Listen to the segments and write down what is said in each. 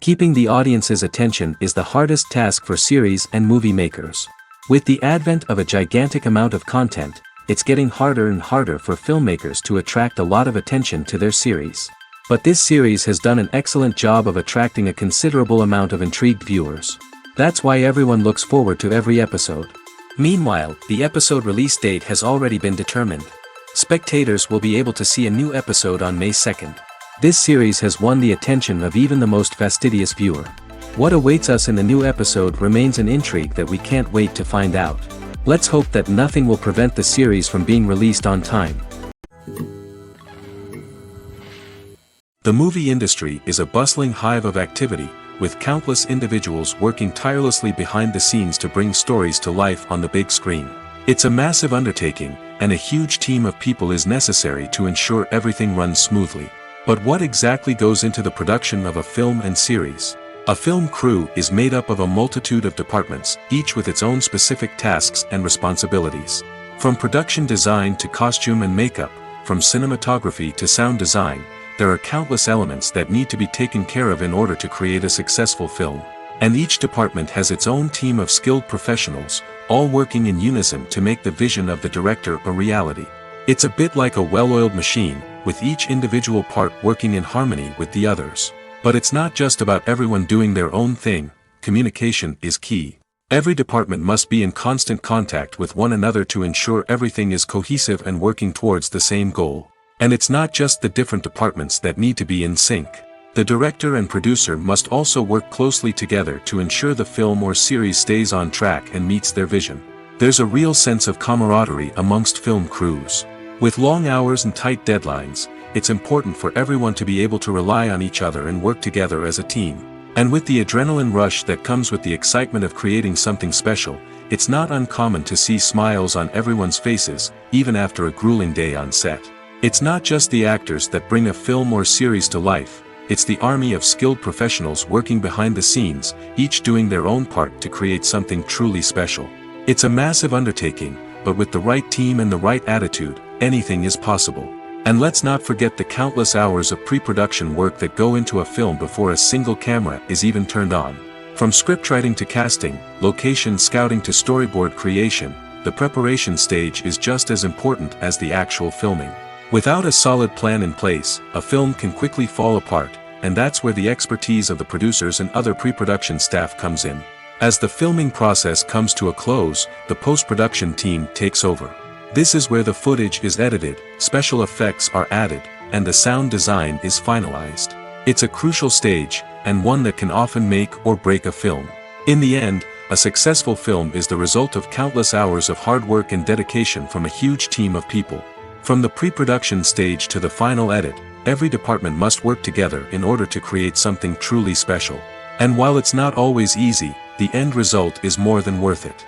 Keeping the audience's attention is the hardest task for series and movie makers. With the advent of a gigantic amount of content, it's getting harder and harder for filmmakers to attract a lot of attention to their series. But this series has done an excellent job of attracting a considerable amount of intrigued viewers. That's why everyone looks forward to every episode. Meanwhile, the episode release date has already been determined. Spectators will be able to see a new episode on May 2nd. This series has won the attention of even the most fastidious viewer. What awaits us in the new episode remains an intrigue that we can't wait to find out. Let's hope that nothing will prevent the series from being released on time. The movie industry is a bustling hive of activity, with countless individuals working tirelessly behind the scenes to bring stories to life on the big screen. It's a massive undertaking, and a huge team of people is necessary to ensure everything runs smoothly. But what exactly goes into the production of a film and series? A film crew is made up of a multitude of departments, each with its own specific tasks and responsibilities. From production design to costume and makeup, from cinematography to sound design, there are countless elements that need to be taken care of in order to create a successful film. And each department has its own team of skilled professionals, all working in unison to make the vision of the director a reality. It's a bit like a well-oiled machine, with each individual part working in harmony with the others. But it's not just about everyone doing their own thing. Communication is key. Every department must be in constant contact with one another to ensure everything is cohesive and working towards the same goal. And it's not just the different departments that need to be in sync. The director and producer must also work closely together to ensure the film or series stays on track and meets their vision. There's a real sense of camaraderie amongst film crews. With long hours and tight deadlines, it's important for everyone to be able to rely on each other and work together as a team. And with the adrenaline rush that comes with the excitement of creating something special, it's not uncommon to see smiles on everyone's faces, even after a grueling day on set. It's not just the actors that bring a film or series to life, it's the army of skilled professionals working behind the scenes, each doing their own part to create something truly special. It's a massive undertaking, but with the right team and the right attitude, anything is possible. And let's not forget the countless hours of pre-production work that go into a film before a single camera is even turned on. From scriptwriting to casting, location scouting to storyboard creation, the preparation stage is just as important as the actual filming. Without a solid plan in place, a film can quickly fall apart, and that's where the expertise of the producers and other pre-production staff comes in. As the filming process comes to a close, the post-production team takes over. This is where the footage is edited, special effects are added, and the sound design is finalized. It's a crucial stage, and one that can often make or break a film. In the end, a successful film is the result of countless hours of hard work and dedication from a huge team of people. From the pre-production stage to the final edit, every department must work together in order to create something truly special. And while it's not always easy, the end result is more than worth it.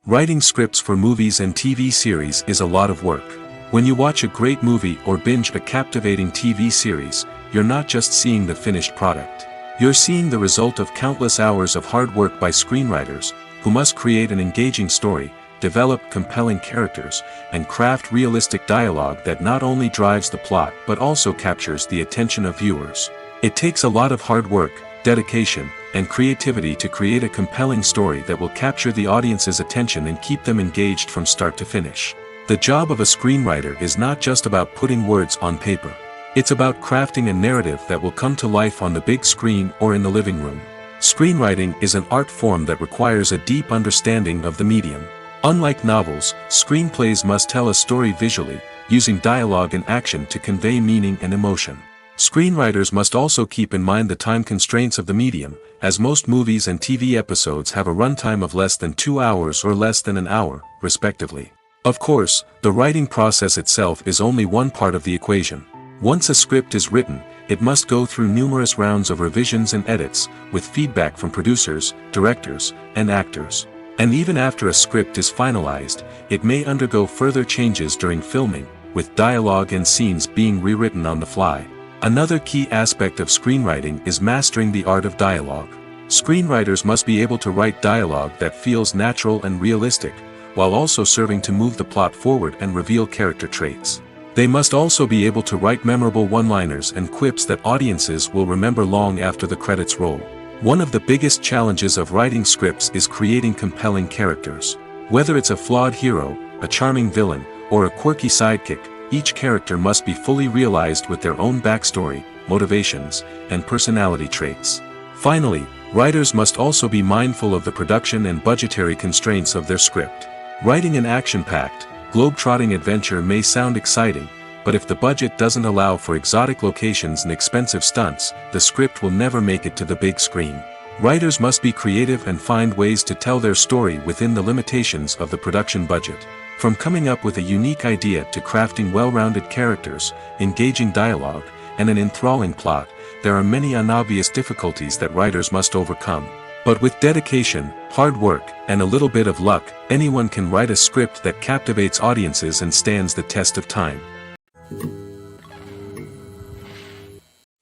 Writing scripts for movies and TV series is a lot of work. When you watch a great movie or binge a captivating TV series, you're not just seeing the finished product. You're seeing the result of countless hours of hard work by screenwriters, who must create an engaging story, develop compelling characters, and craft realistic dialogue that not only drives the plot but also captures the attention of viewers. It takes a lot of hard work, dedication, and creativity to create a compelling story that will capture the audience's attention and keep them engaged from start to finish. The job of a screenwriter is not just about putting words on paper. It's about crafting a narrative that will come to life on the big screen or in the living room. Screenwriting is an art form that requires a deep understanding of the medium. Unlike novels, screenplays must tell a story visually, using dialogue and action to convey meaning and emotion. Screenwriters must also keep in mind the time constraints of the medium, as most movies and TV episodes have a runtime of less than 2 hours or less than an hour, respectively. Of course, the writing process itself is only one part of the equation. Once a script is written, it must go through numerous rounds of revisions and edits, with feedback from producers, directors, and actors. And even after a script is finalized, it may undergo further changes during filming, with dialogue and scenes being rewritten on the fly. Another key aspect of screenwriting is mastering the art of dialogue. Screenwriters must be able to write dialogue that feels natural and realistic, while also serving to move the plot forward and reveal character traits. They must also be able to write memorable one-liners and quips that audiences will remember long after the credits roll. One of the biggest challenges of writing scripts is creating compelling characters. Whether it's a flawed hero, a charming villain, or a quirky sidekick, each character must be fully realized with their own backstory, motivations, and personality traits. Finally, writers must also be mindful of the production and budgetary constraints of their script. Writing an action-packed, globe-trotting adventure may sound exciting, but if the budget doesn't allow for exotic locations and expensive stunts, the script will never make it to the big screen. Writers must be creative and find ways to tell their story within the limitations of the production budget. From coming up with a unique idea to crafting well-rounded characters, engaging dialogue, and an enthralling plot, there are many unobvious difficulties that writers must overcome. But with dedication, hard work, and a little bit of luck, anyone can write a script that captivates audiences and stands the test of time.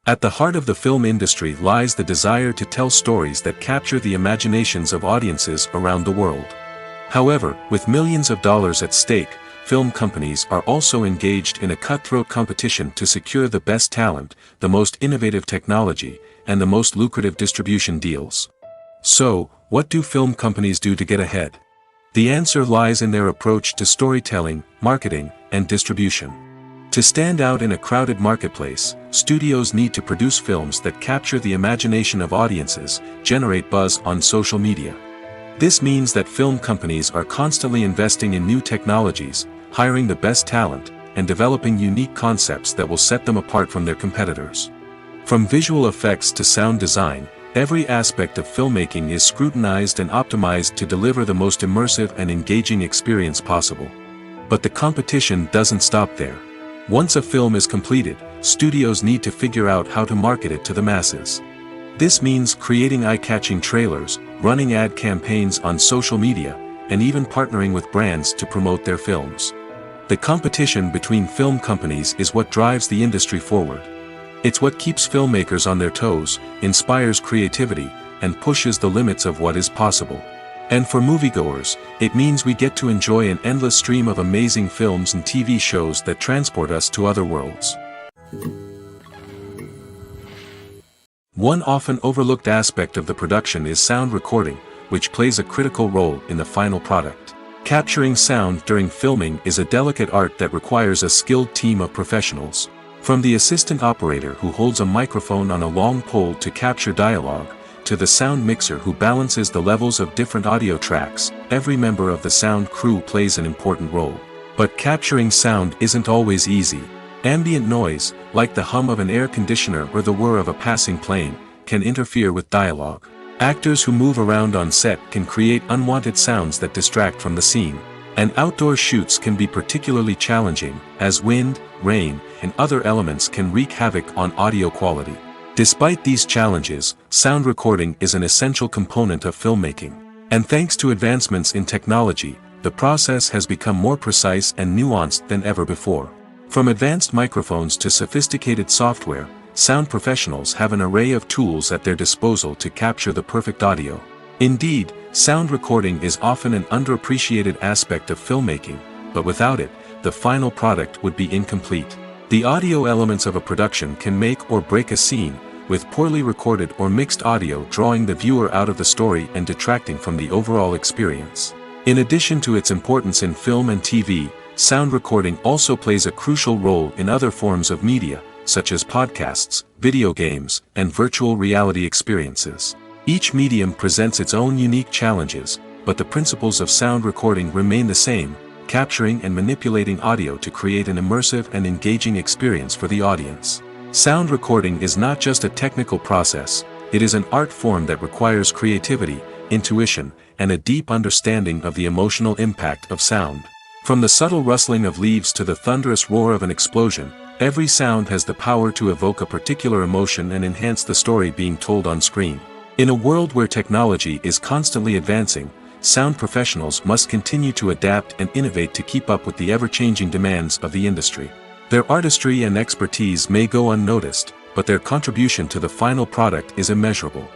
At the heart of the film industry lies the desire to tell stories that capture the imaginations of audiences around the world. However, with millions of dollars at stake, film companies are also engaged in a cutthroat competition to secure the best talent, the most innovative technology, and the most lucrative distribution deals. So, what do film companies do to get ahead? The answer lies in their approach to storytelling, marketing, and distribution. To stand out in a crowded marketplace, studios need to produce films that capture the imagination of audiences, generate buzz on social media. This means that film companies are constantly investing in new technologies, hiring the best talent, and developing unique concepts that will set them apart from their competitors. From visual effects to sound design, every aspect of filmmaking is scrutinized and optimized to deliver the most immersive and engaging experience possible. But the competition doesn't stop there. Once a film is completed, studios need to figure out how to market it to the masses. This means creating eye-catching trailers, running ad campaigns on social media, and even partnering with brands to promote their films. The competition between film companies is what drives the industry forward. It's what keeps filmmakers on their toes, inspires creativity, and pushes the limits of what is possible. And for moviegoers, it means we get to enjoy an endless stream of amazing films and TV shows that transport us to other worlds. One often overlooked aspect of the production is sound recording, which plays a critical role in the final product. Capturing sound during filming is a delicate art that requires a skilled team of professionals. From the assistant operator who holds a microphone on a long pole to capture dialogue, to the sound mixer who balances the levels of different audio tracks, every member of the sound crew plays an important role. But capturing sound isn't always easy. Ambient noise, like the hum of an air conditioner or the whir of a passing plane, can interfere with dialogue. Actors who move around on set can create unwanted sounds that distract from the scene. And outdoor shoots can be particularly challenging, as wind, rain, and other elements can wreak havoc on audio quality. Despite these challenges, sound recording is an essential component of filmmaking. And thanks to advancements in technology, the process has become more precise and nuanced than ever before. From advanced microphones to sophisticated software, sound professionals have an array of tools at their disposal to capture the perfect audio. Indeed, sound recording is often an underappreciated aspect of filmmaking, but without it, the final product would be incomplete. The audio elements of a production can make or break a scene, with poorly recorded or mixed audio drawing the viewer out of the story and detracting from the overall experience. In addition to its importance in film and TV, sound recording also plays a crucial role in other forms of media, such as podcasts, video games, and virtual reality experiences. Each medium presents its own unique challenges, but the principles of sound recording remain the same, capturing and manipulating audio to create an immersive and engaging experience for the audience. Sound recording is not just a technical process, it is an art form that requires creativity, intuition, and a deep understanding of the emotional impact of sound. From the subtle rustling of leaves to the thunderous roar of an explosion, every sound has the power to evoke a particular emotion and enhance the story being told on screen. In a world where technology is constantly advancing, sound professionals must continue to adapt and innovate to keep up with the ever-changing demands of the industry. Their artistry and expertise may go unnoticed, but their contribution to the final product is immeasurable.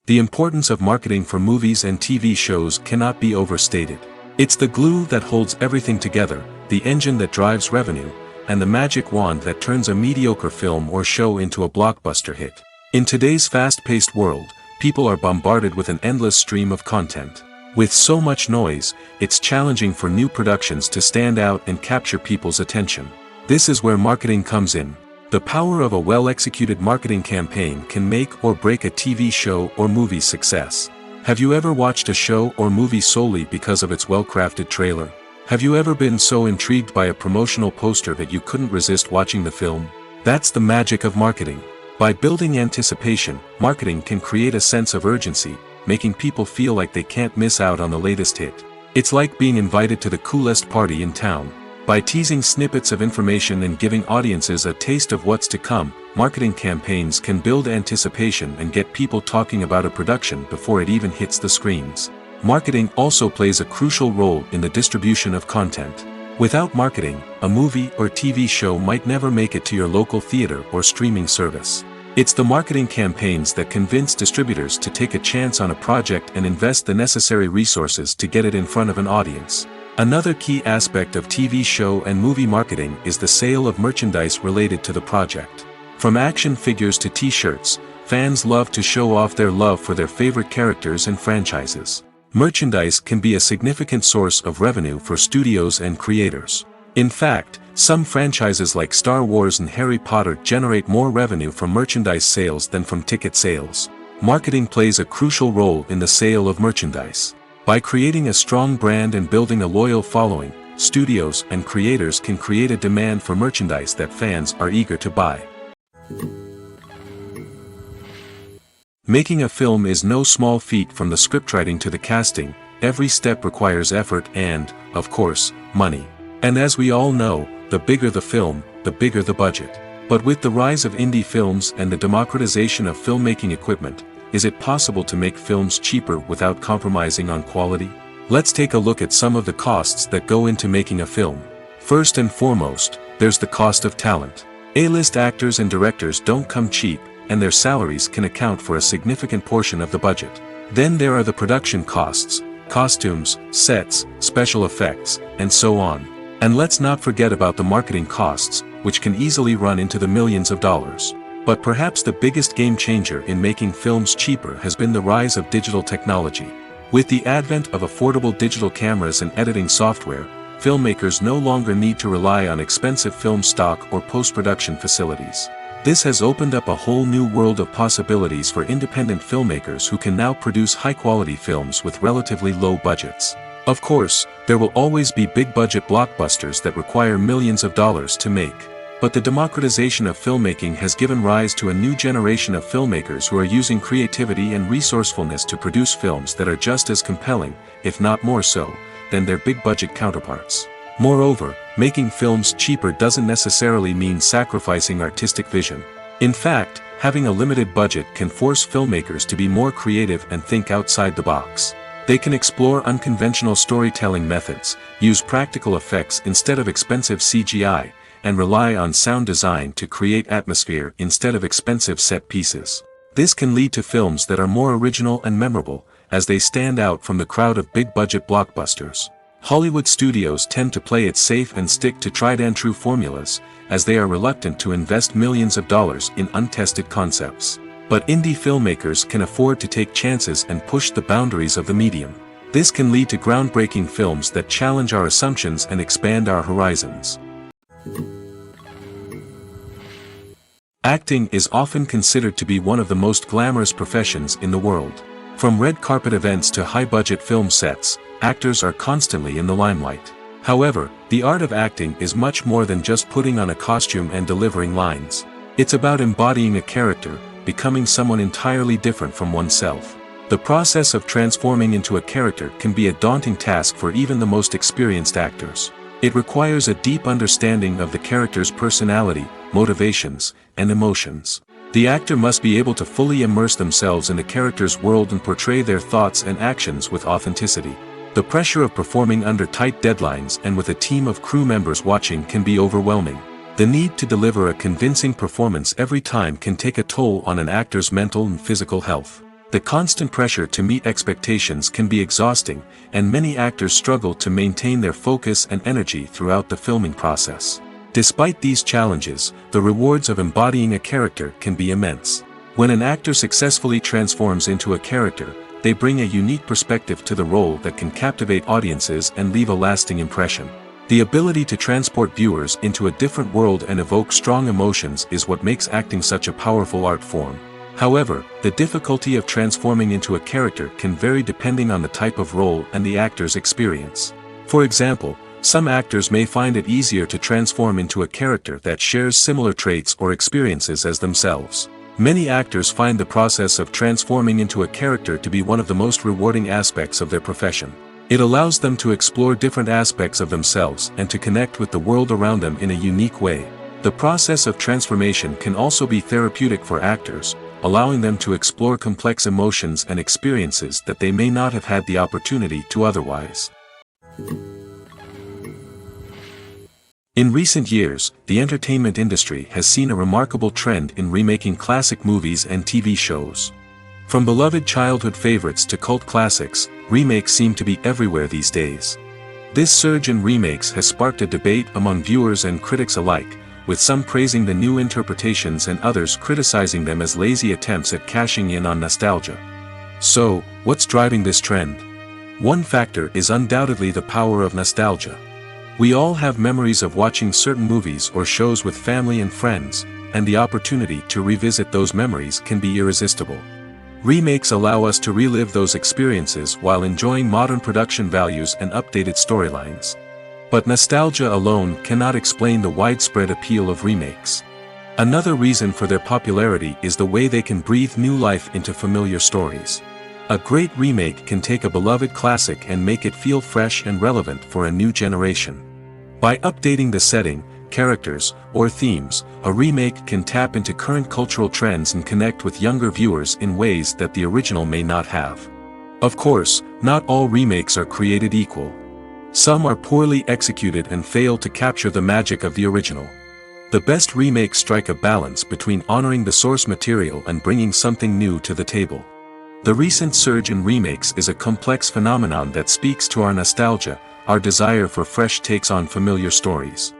The importance of marketing for movies and TV shows cannot be overstated. It's the glue that holds everything together, the engine that drives revenue, and the magic wand that turns a mediocre film or show into a blockbuster hit. In today's fast-paced world, people are bombarded with an endless stream of content. With so much noise, it's challenging for new productions to stand out and capture people's attention. This is where marketing comes in. The power of a well-executed marketing campaign can make or break a TV show or movie's success. Have you ever watched a show or movie solely because of its well-crafted trailer? Have you ever been so intrigued by a promotional poster that you couldn't resist watching the film? That's the magic of marketing. By building anticipation, marketing can create a sense of urgency, making people feel like they can't miss out on the latest hit. It's like being invited to the coolest party in town. By teasing snippets of information and giving audiences a taste of what's to come, marketing campaigns can build anticipation and get people talking about a production before it even hits the screens. Marketing also plays a crucial role in the distribution of content. Without marketing, a movie or TV show might never make it to your local theater or streaming service. It's the marketing campaigns that convince distributors to take a chance on a project and invest the necessary resources to get it in front of an audience. Another key aspect of TV show and movie marketing is the sale of merchandise related to the project. From action figures to t-shirts, fans love to show off their love for their favorite characters and franchises. Merchandise can be a significant source of revenue for studios and creators. In fact, some franchises like Star Wars and Harry Potter generate more revenue from merchandise sales than from ticket sales. Marketing plays a crucial role in the sale of merchandise. By creating a strong brand and building a loyal following, studios and creators can create a demand for merchandise that fans are eager to buy. Making a film is no small feat. From the scriptwriting to the casting, every step requires effort and, of course, money. And as we all know, the bigger the film, the bigger the budget. But with the rise of indie films and the democratization of filmmaking equipment, is it possible to make films cheaper without compromising on quality? Let's take a look at some of the costs that go into making a film. First and foremost, there's the cost of talent. A-list actors and directors don't come cheap, and their salaries can account for a significant portion of the budget. Then there are the production costs, costumes, sets, special effects, and so on. And let's not forget about the marketing costs, which can easily run into the millions of dollars. But perhaps the biggest game changer in making films cheaper has been the rise of digital technology. With the advent of affordable digital cameras and editing software, filmmakers no longer need to rely on expensive film stock or post-production facilities. This has opened up a whole new world of possibilities for independent filmmakers who can now produce high-quality films with relatively low budgets. Of course, there will always be big-budget blockbusters that require millions of dollars to make. But the democratization of filmmaking has given rise to a new generation of filmmakers who are using creativity and resourcefulness to produce films that are just as compelling, if not more so, than their big-budget counterparts. Moreover, making films cheaper doesn't necessarily mean sacrificing artistic vision. In fact, having a limited budget can force filmmakers to be more creative and think outside the box. They can explore unconventional storytelling methods, use practical effects instead of expensive CGI, and rely on sound design to create atmosphere instead of expensive set pieces. This can lead to films that are more original and memorable, as they stand out from the crowd of big-budget blockbusters. Hollywood studios tend to play it safe and stick to tried-and-true formulas, as they are reluctant to invest millions of dollars in untested concepts. But indie filmmakers can afford to take chances and push the boundaries of the medium. This can lead to groundbreaking films that challenge our assumptions and expand our horizons. Acting is often considered to be one of the most glamorous professions in the world. From red carpet events to high-budget film sets, actors are constantly in the limelight. However, the art of acting is much more than just putting on a costume and delivering lines. It's about embodying a character, becoming someone entirely different from oneself. The process of transforming into a character can be a daunting task for even the most experienced actors. It requires a deep understanding of the character's personality, motivations, and emotions. The actor must be able to fully immerse themselves in the character's world and portray their thoughts and actions with authenticity. The pressure of performing under tight deadlines and with a team of crew members watching can be overwhelming. The need to deliver a convincing performance every time can take a toll on an actor's mental and physical health. The constant pressure to meet expectations can be exhausting, and many actors struggle to maintain their focus and energy throughout the filming process. Despite these challenges, the rewards of embodying a character can be immense. When an actor successfully transforms into a character, they bring a unique perspective to the role that can captivate audiences and leave a lasting impression. The ability to transport viewers into a different world and evoke strong emotions is what makes acting such a powerful art form. However, the difficulty of transforming into a character can vary depending on the type of role and the actor's experience. For example, some actors may find it easier to transform into a character that shares similar traits or experiences as themselves. Many actors find the process of transforming into a character to be one of the most rewarding aspects of their profession. It allows them to explore different aspects of themselves and to connect with the world around them in a unique way. The process of transformation can also be therapeutic for actors, allowing them to explore complex emotions and experiences that they may not have had the opportunity to otherwise. In recent years, the entertainment industry has seen a remarkable trend in remaking classic movies and TV shows. From beloved childhood favorites to cult classics, remakes seem to be everywhere these days. This surge in remakes has sparked a debate among viewers and critics alike, with some praising the new interpretations and others criticizing them as lazy attempts at cashing in on nostalgia. So, what's driving this trend? One factor is undoubtedly the power of nostalgia. We all have memories of watching certain movies or shows with family and friends, and the opportunity to revisit those memories can be irresistible. Remakes allow us to relive those experiences while enjoying modern production values and updated storylines. But nostalgia alone cannot explain the widespread appeal of remakes. Another reason for their popularity is the way they can breathe new life into familiar stories. A great remake can take a beloved classic and make it feel fresh and relevant for a new generation. By updating the setting, characters, or themes, a remake can tap into current cultural trends and connect with younger viewers in ways that the original may not have. Of course, not all remakes are created equal. Some are poorly executed and fail to capture the magic of the original. The best remakes strike a balance between honoring the source material and bringing something new to the table. The recent surge in remakes is a complex phenomenon that speaks to our nostalgia, our desire for fresh takes on familiar stories.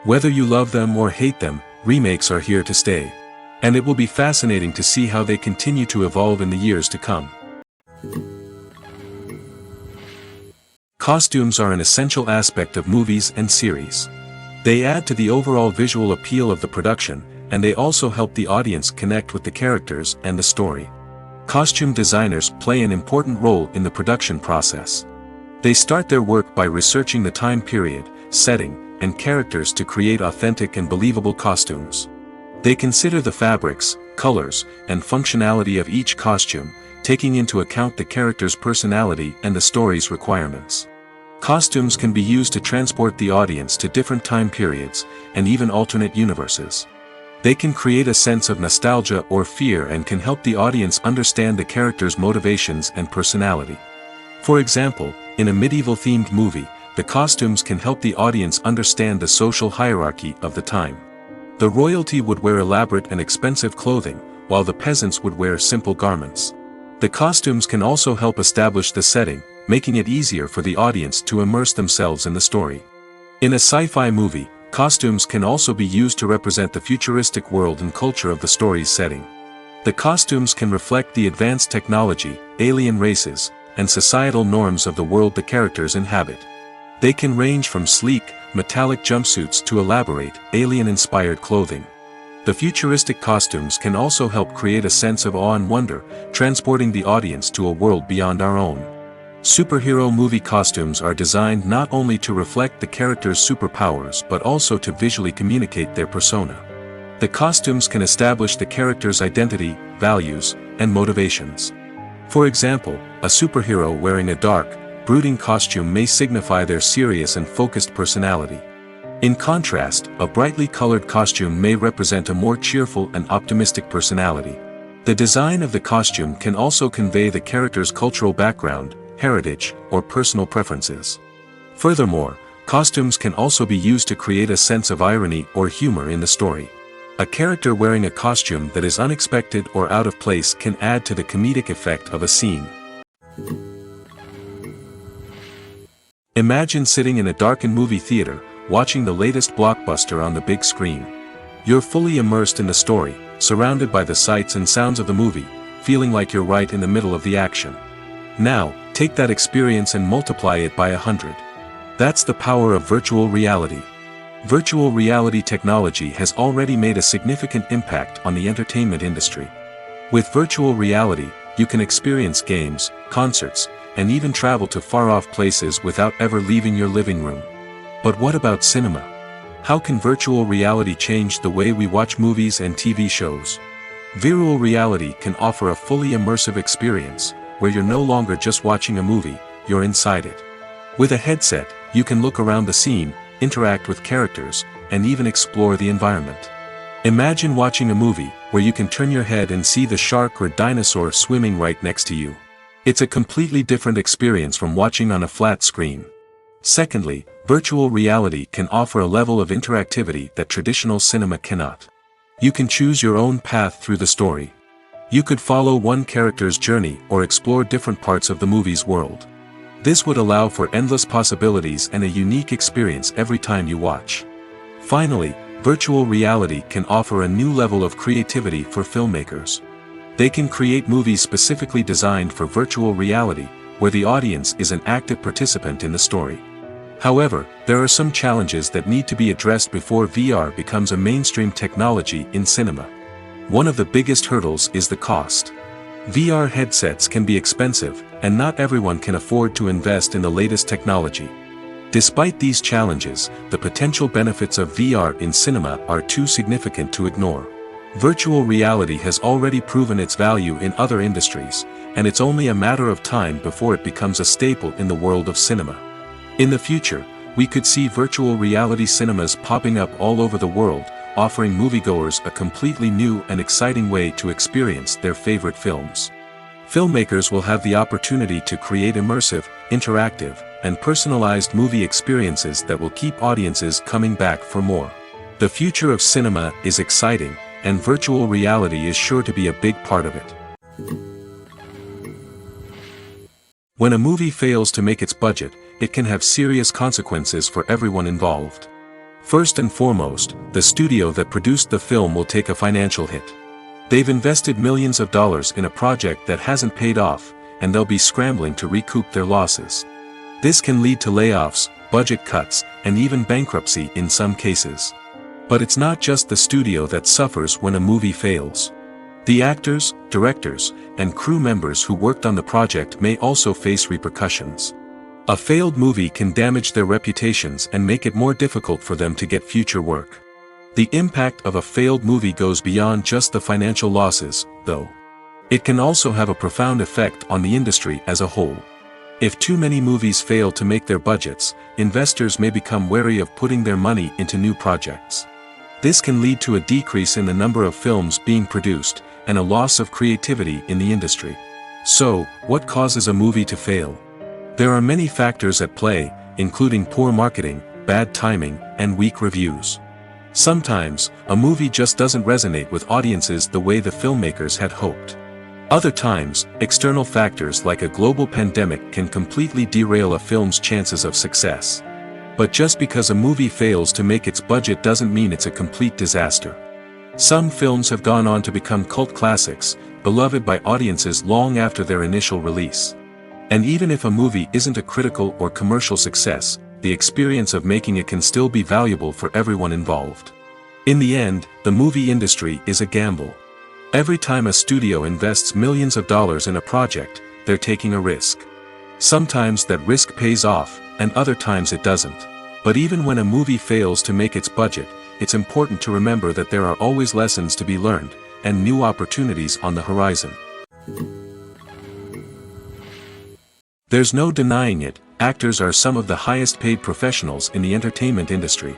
Whether you love them or hate them, remakes are here to stay. And it will be fascinating to see how they continue to evolve in the years to come. Costumes are an essential aspect of movies and series. They add to the overall visual appeal of the production, and they also help the audience connect with the characters and the story. Costume designers play an important role in the production process. They start their work by researching the time period, setting, and characters to create authentic and believable costumes. They consider the fabrics, colors, and functionality of each costume, taking into account the character's personality and the story's requirements. Costumes can be used to transport the audience to different time periods, and even alternate universes. They can create a sense of nostalgia or fear and can help the audience understand the character's motivations and personality. For example, in a medieval-themed movie, the costumes can help the audience understand the social hierarchy of the time. The royalty would wear elaborate and expensive clothing, while the peasants would wear simple garments. The costumes can also help establish the setting, making it easier for the audience to immerse themselves in the story. In a sci-fi movie, costumes can also be used to represent the futuristic world and culture of the story's setting. The costumes can reflect the advanced technology, alien races, and societal norms of the world the characters inhabit. They can range from sleek, metallic jumpsuits to elaborate, alien-inspired clothing. The futuristic costumes can also help create a sense of awe and wonder, transporting the audience to a world beyond our own. Superhero movie costumes are designed not only to reflect the character's superpowers but also to visually communicate their persona. The costumes can establish the character's identity, values, and motivations. For example, a superhero wearing a dark, brooding costume may signify their serious and focused personality. In contrast, a brightly colored costume may represent a more cheerful and optimistic personality. The design of the costume can also convey the character's cultural background, heritage, or personal preferences. Furthermore, costumes can also be used to create a sense of irony or humor in the story. A character wearing a costume that is unexpected or out of place can add to the comedic effect of a scene. Imagine sitting in a darkened movie theater, watching the latest blockbuster on the big screen. You're fully immersed in the story, surrounded by the sights and sounds of the movie, feeling like you're right in the middle of the action. Now, take that experience and multiply it by 100. That's the power of virtual reality. Virtual reality technology has already made a significant impact on the entertainment industry. With virtual reality, you can experience games, concerts, and even travel to far-off places without ever leaving your living room. But what about cinema? How can virtual reality change the way we watch movies and TV shows? Virtual reality can offer a fully immersive experience, where you're no longer just watching a movie, you're inside it. With a headset, you can look around the scene, interact with characters, and even explore the environment. Imagine watching a movie, where you can turn your head and see the shark or dinosaur swimming right next to you. It's a completely different experience from watching on a flat screen. Secondly, virtual reality can offer a level of interactivity that traditional cinema cannot. You can choose your own path through the story. You could follow one character's journey or explore different parts of the movie's world. This would allow for endless possibilities and a unique experience every time you watch. Finally, virtual reality can offer a new level of creativity for filmmakers. They can create movies specifically designed for virtual reality, where the audience is an active participant in the story. However, there are some challenges that need to be addressed before VR becomes a mainstream technology in cinema. One of the biggest hurdles is the cost. VR headsets can be expensive, and not everyone can afford to invest in the latest technology. Despite these challenges, the potential benefits of VR in cinema are too significant to ignore. Virtual reality has already proven its value in other industries, and it's only a matter of time before it becomes a staple in the world of cinema. In the future, we could see virtual reality cinemas popping up all over the world, offering moviegoers a completely new and exciting way to experience their favorite films. Filmmakers will have the opportunity to create immersive, interactive, and personalized movie experiences that will keep audiences coming back for more. The future of cinema is exciting, and virtual reality is sure to be a big part of it. When a movie fails to make its budget, it can have serious consequences for everyone involved. First and foremost, the studio that produced the film will take a financial hit. They've invested millions of dollars in a project that hasn't paid off, and they'll be scrambling to recoup their losses. This can lead to layoffs, budget cuts, and even bankruptcy in some cases. But it's not just the studio that suffers when a movie fails. The actors, directors, and crew members who worked on the project may also face repercussions. A failed movie can damage their reputations and make it more difficult for them to get future work. The impact of a failed movie goes beyond just the financial losses, though. It can also have a profound effect on the industry as a whole. If too many movies fail to make their budgets, investors may become wary of putting their money into new projects. This can lead to a decrease in the number of films being produced, and a loss of creativity in the industry. So, what causes a movie to fail? There are many factors at play, including poor marketing, bad timing, and weak reviews. Sometimes, a movie just doesn't resonate with audiences the way the filmmakers had hoped. Other times, external factors like a global pandemic can completely derail a film's chances of success. But just because a movie fails to make its budget doesn't mean it's a complete disaster. Some films have gone on to become cult classics, beloved by audiences long after their initial release. And even if a movie isn't a critical or commercial success, the experience of making it can still be valuable for everyone involved. In the end, the movie industry is a gamble. Every time a studio invests millions of dollars in a project, they're taking a risk. Sometimes that risk pays off, and other times it doesn't. But even when a movie fails to make its budget, it's important to remember that there are always lessons to be learned, and new opportunities on the horizon. There's no denying it, actors are some of the highest paid professionals in the entertainment industry.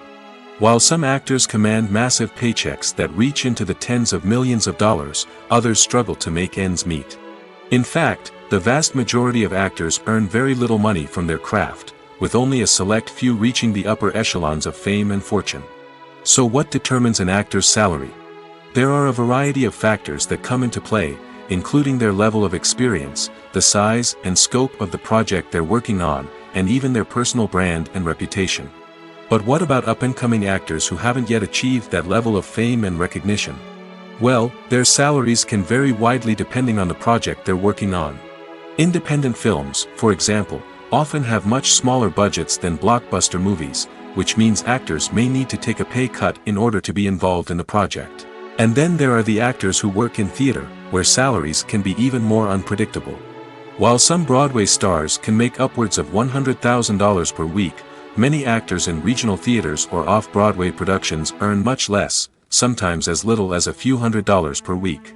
While some actors command massive paychecks that reach into the tens of millions of dollars, others struggle to make ends meet. In fact, the vast majority of actors earn very little money from their craft, with only a select few reaching the upper echelons of fame and fortune. So what determines an actor's salary? There are a variety of factors that come into play, including their level of experience, the size and scope of the project they're working on, and even their personal brand and reputation. But what about up-and-coming actors who haven't yet achieved that level of fame and recognition? Well, their salaries can vary widely depending on the project they're working on. Independent films, for example, often have much smaller budgets than blockbuster movies, which means actors may need to take a pay cut in order to be involved in the project. And then there are the actors who work in theater, where salaries can be even more unpredictable. While some Broadway stars can make upwards of $100,000 per week, many actors in regional theaters or off-Broadway productions earn much less, sometimes as little as a few $100s per week.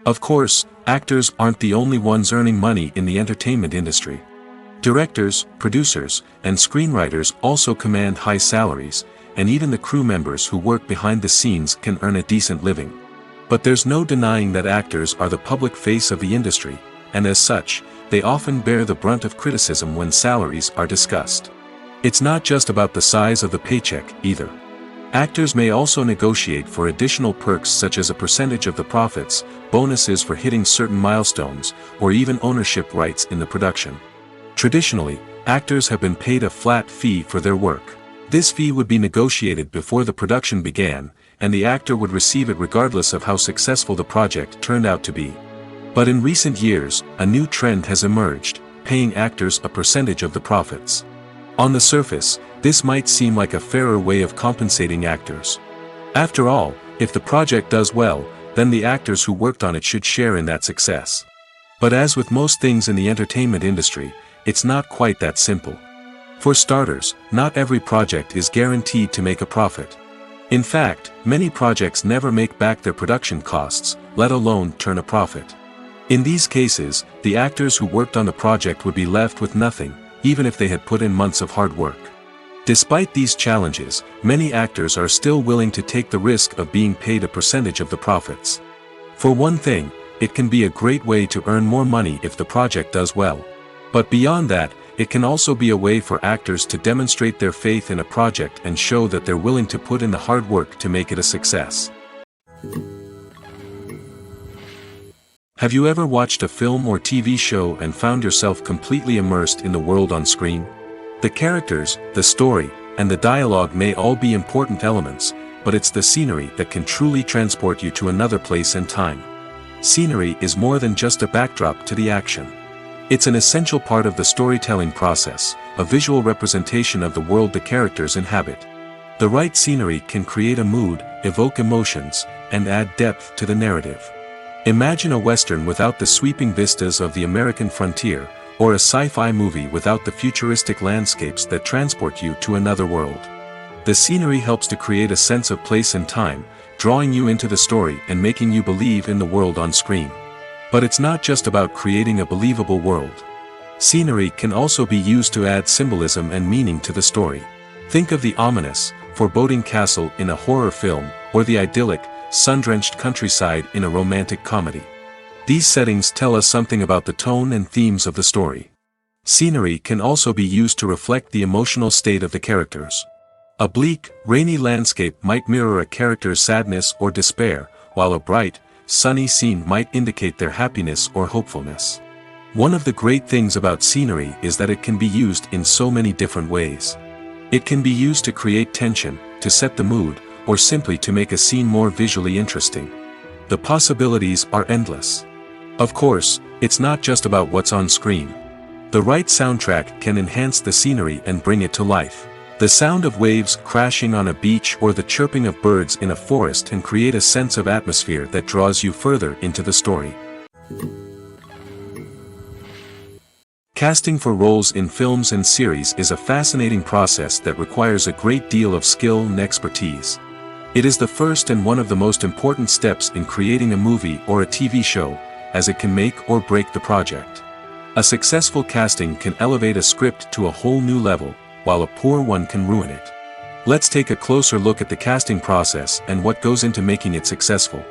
Of course, actors aren't the only ones earning money in the entertainment industry. Directors, producers, and screenwriters also command high salaries, and even the crew members who work behind the scenes can earn a decent living. But there's no denying that actors are the public face of the industry, and as such, they often bear the brunt of criticism when salaries are discussed. It's not just about the size of the paycheck, either. Actors may also negotiate for additional perks such as a percentage of the profits, bonuses for hitting certain milestones, or even ownership rights in the production. Traditionally, actors have been paid a flat fee for their work. This fee would be negotiated before the production began, and the actor would receive it regardless of how successful the project turned out to be. But in recent years, a new trend has emerged, paying actors a percentage of the profits. On the surface, this might seem like a fairer way of compensating actors. After all, if the project does well, then the actors who worked on it should share in that success. But as with most things in the entertainment industry, it's not quite that simple. For starters, not every project is guaranteed to make a profit. In fact, many projects never make back their production costs, let alone turn a profit. In these cases, the actors who worked on the project would be left with nothing, even if they had put in months of hard work. Despite these challenges, many actors are still willing to take the risk of being paid a percentage of the profits. For one thing, it can be a great way to earn more money if the project does well. But beyond that, it can also be a way for actors to demonstrate their faith in a project and show that they're willing to put in the hard work to make it a success. Have you ever watched a film or TV show and found yourself completely immersed in the world on screen? The characters, the story, and the dialogue may all be important elements, but it's the scenery that can truly transport you to another place and time. Scenery is more than just a backdrop to the action. It's an essential part of the storytelling process, a visual representation of the world the characters inhabit. The right scenery can create a mood, evoke emotions, and add depth to the narrative. Imagine a Western without the sweeping vistas of the American frontier, or a sci-fi movie without the futuristic landscapes that transport you to another world. The scenery helps to create a sense of place and time, drawing you into the story and making you believe in the world on screen. But it's not just about creating a believable world. Scenery can also be used to add symbolism and meaning to the story. Think of the ominous, foreboding castle in a horror film, or the idyllic, sun-drenched countryside in a romantic comedy. These settings tell us something about the tone and themes of the story. Scenery can also be used to reflect the emotional state of the characters. A bleak, rainy landscape might mirror a character's sadness or despair, while a bright, sunny scene might indicate their happiness or hopefulness. One of the great things about scenery is that it can be used in so many different ways. It can be used to create tension, to set the mood, or simply to make a scene more visually interesting. The possibilities are endless. Of course, it's not just about what's on screen. The right soundtrack can enhance the scenery and bring it to life. The sound of waves crashing on a beach or the chirping of birds in a forest can create a sense of atmosphere that draws you further into the story. Casting for roles in films and series is a fascinating process that requires a great deal of skill and expertise. It is the first and one of the most important steps in creating a movie or a TV show, as it can make or break the project. A successful casting can elevate a script to a whole new level, while a poor one can ruin it. Let's take a closer look at the casting process and what goes into making it successful.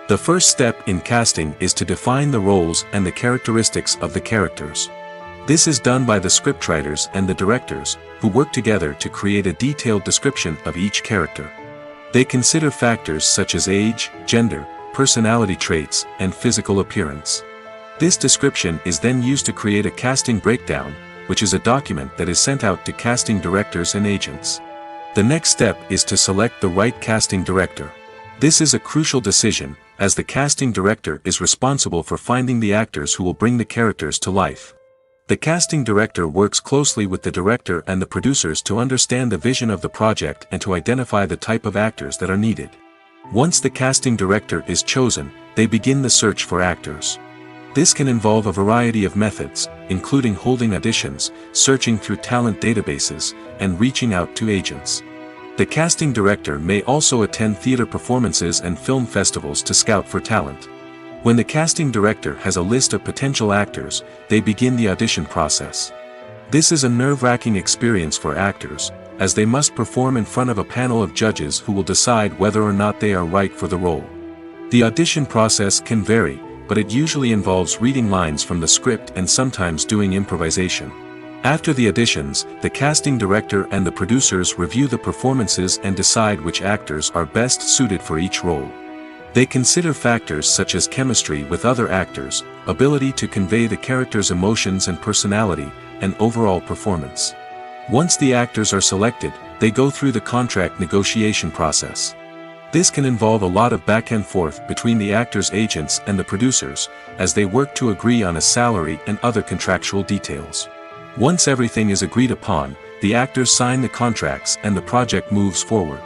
The first step in casting is to define the roles and the characteristics of the characters. This is done by the scriptwriters and the directors, who work together to create a detailed description of each character. They consider factors such as age, gender, personality traits, and physical appearance. This description is then used to create a casting breakdown, which is a document that is sent out to casting directors and agents. The next step is to select the right casting director. This is a crucial decision, as the casting director is responsible for finding the actors who will bring the characters to life. The casting director works closely with the director and the producers to understand the vision of the project and to identify the type of actors that are needed. Once the casting director is chosen, they begin the search for actors. This can involve a variety of methods, including holding auditions, searching through talent databases, and reaching out to agents. The casting director may also attend theater performances and film festivals to scout for talent. When the casting director has a list of potential actors, they begin the audition process. This is a nerve-wracking experience for actors, as they must perform in front of a panel of judges who will decide whether or not they are right for the role. The audition process can vary, but it usually involves reading lines from the script and sometimes doing improvisation. After the auditions, the casting director and the producers review the performances and decide which actors are best suited for each role. They consider factors such as chemistry with other actors, ability to convey the character's emotions and personality, and overall performance. Once the actors are selected, they go through the contract negotiation process. This can involve a lot of back and forth between the actors' agents and the producers, as they work to agree on a salary and other contractual details. Once everything is agreed upon, the actors sign the contracts and the project moves forward.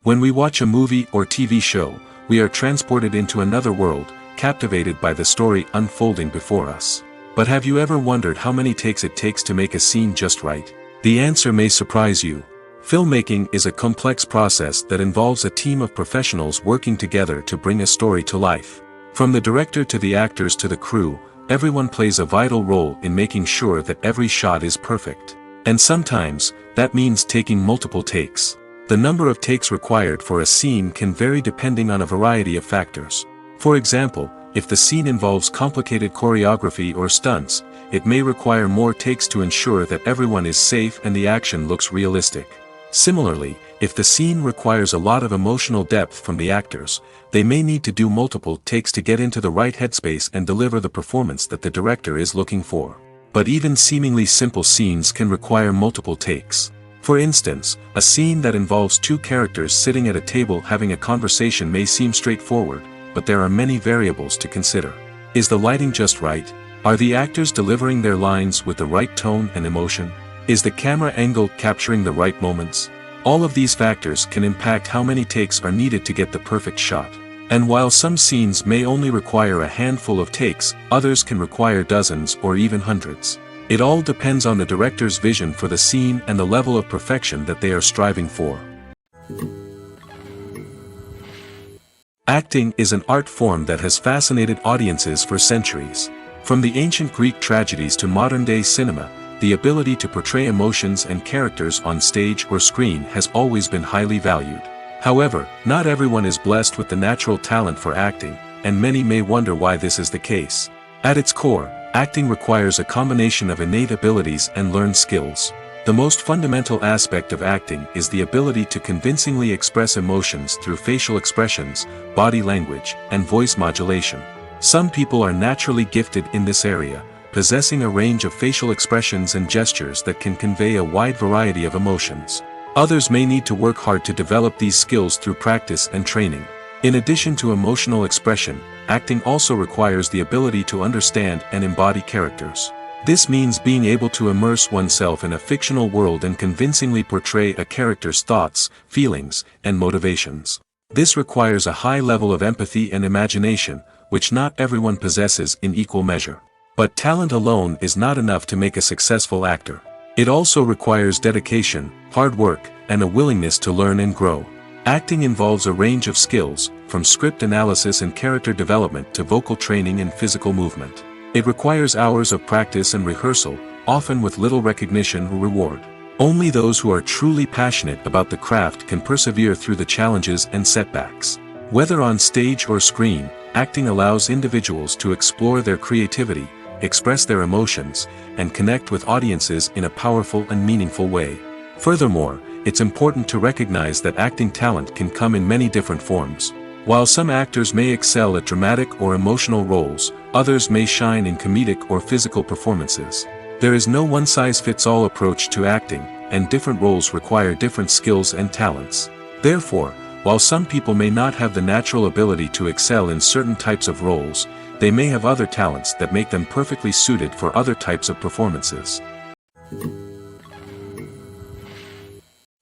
When we watch a movie or TV show, we are transported into another world, captivated by the story unfolding before us. But have you ever wondered how many takes it takes to make a scene just right? The answer may surprise you. Filmmaking is a complex process that involves a team of professionals working together to bring a story to life. From the director to the actors to the crew, everyone plays a vital role in making sure that every shot is perfect. And sometimes, that means taking multiple takes. The number of takes required for a scene can vary depending on a variety of factors. For example, if the scene involves complicated choreography or stunts, it may require more takes to ensure that everyone is safe and the action looks realistic. Similarly, if the scene requires a lot of emotional depth from the actors, they may need to do multiple takes to get into the right headspace and deliver the performance that the director is looking for. But even seemingly simple scenes can require multiple takes. For instance, a scene that involves two characters sitting at a table having a conversation may seem straightforward, but there are many variables to consider. Is the lighting just right? Are the actors delivering their lines with the right tone and emotion? Is the camera angle capturing the right moments? All of these factors can impact how many takes are needed to get the perfect shot. And while some scenes may only require a handful of takes, others can require dozens or even hundreds. It all depends on the director's vision for the scene and the level of perfection that they are striving for. Acting is an art form that has fascinated audiences for centuries. From the ancient Greek tragedies to modern-day cinema, the ability to portray emotions and characters on stage or screen has always been highly valued. However, not everyone is blessed with the natural talent for acting, and many may wonder why this is the case. At its core, acting requires a combination of innate abilities and learned skills. The most fundamental aspect of acting is the ability to convincingly express emotions through facial expressions, body language, and voice modulation. Some people are naturally gifted in this area, possessing a range of facial expressions and gestures that can convey a wide variety of emotions. Others may need to work hard to develop these skills through practice and training. In addition to emotional expression, acting also requires the ability to understand and embody characters. This means being able to immerse oneself in a fictional world and convincingly portray a character's thoughts, feelings, and motivations. This requires a high level of empathy and imagination, which not everyone possesses in equal measure. But talent alone is not enough to make a successful actor. It also requires dedication, hard work, and a willingness to learn and grow. Acting involves a range of skills, from script analysis and character development to vocal training and physical movement. It requires hours of practice and rehearsal, often with little recognition or reward. Only those who are truly passionate about the craft can persevere through the challenges and setbacks. Whether on stage or screen, acting allows individuals to explore their creativity, express their emotions, and connect with audiences in a powerful and meaningful way. Furthermore, it's important to recognize that acting talent can come in many different forms. While some actors may excel at dramatic or emotional roles, others may shine in comedic or physical performances. There is no one-size-fits-all approach to acting, and different roles require different skills and talents. Therefore, while some people may not have the natural ability to excel in certain types of roles, they may have other talents that make them perfectly suited for other types of performances.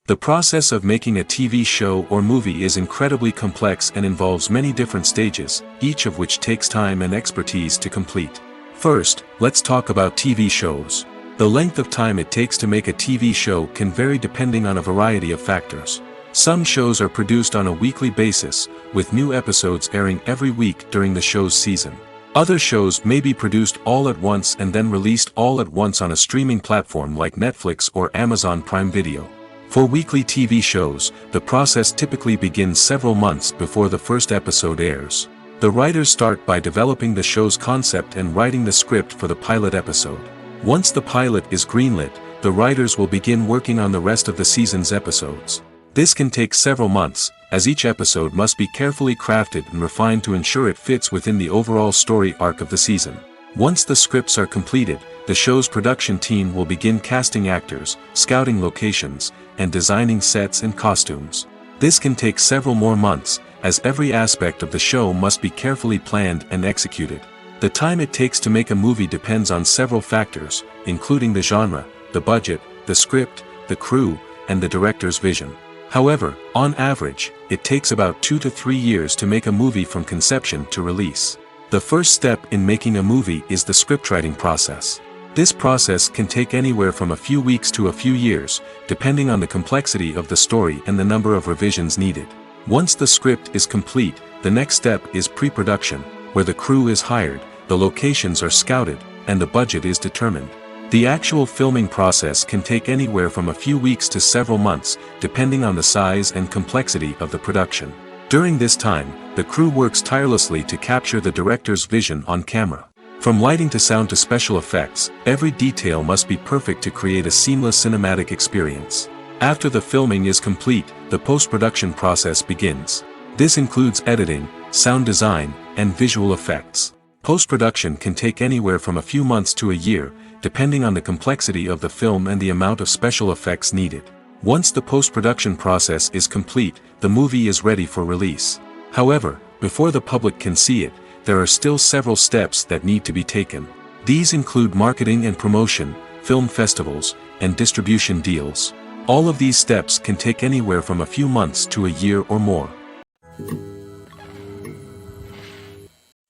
The process of making a TV show or movie is incredibly complex and involves many different stages, each of which takes time and expertise to complete. First, let's talk about TV shows. The length of time it takes to make a TV show can vary depending on a variety of factors. Some shows are produced on a weekly basis, with new episodes airing every week during the show's season. Other shows may be produced all at once and then released all at once on a streaming platform like Netflix or Amazon Prime Video. For weekly TV shows, the process typically begins several months before the first episode airs. The writers start by developing the show's concept and writing the script for the pilot episode. Once the pilot is greenlit, the writers will begin working on the rest of the season's episodes. This can take several months, as each episode must be carefully crafted and refined to ensure it fits within the overall story arc of the season. Once the scripts are completed, the show's production team will begin casting actors, scouting locations, and designing sets and costumes. This can take several more months, as every aspect of the show must be carefully planned and executed. The time it takes to make a movie depends on several factors, including the genre, the budget, the script, the crew, and the director's vision. However, on average, it takes about 2 to 3 years to make a movie from conception to release. The first step in making a movie is the scriptwriting process. This process can take anywhere from a few weeks to a few years, depending on the complexity of the story and the number of revisions needed. Once the script is complete, the next step is pre-production, where the crew is hired, the locations are scouted, and the budget is determined. The actual filming process can take anywhere from a few weeks to several months, depending on the size and complexity of the production. During this time, the crew works tirelessly to capture the director's vision on camera. From lighting to sound to special effects, every detail must be perfect to create a seamless cinematic experience. After the filming is complete, the post-production process begins. This includes editing, sound design, and visual effects. Post-production can take anywhere from a few months to a year, depending on the complexity of the film and the amount of special effects needed. Once the post-production process is complete, the movie is ready for release. However, before the public can see it, there are still several steps that need to be taken. These include marketing and promotion, film festivals, and distribution deals. All of these steps can take anywhere from a few months to a year or more.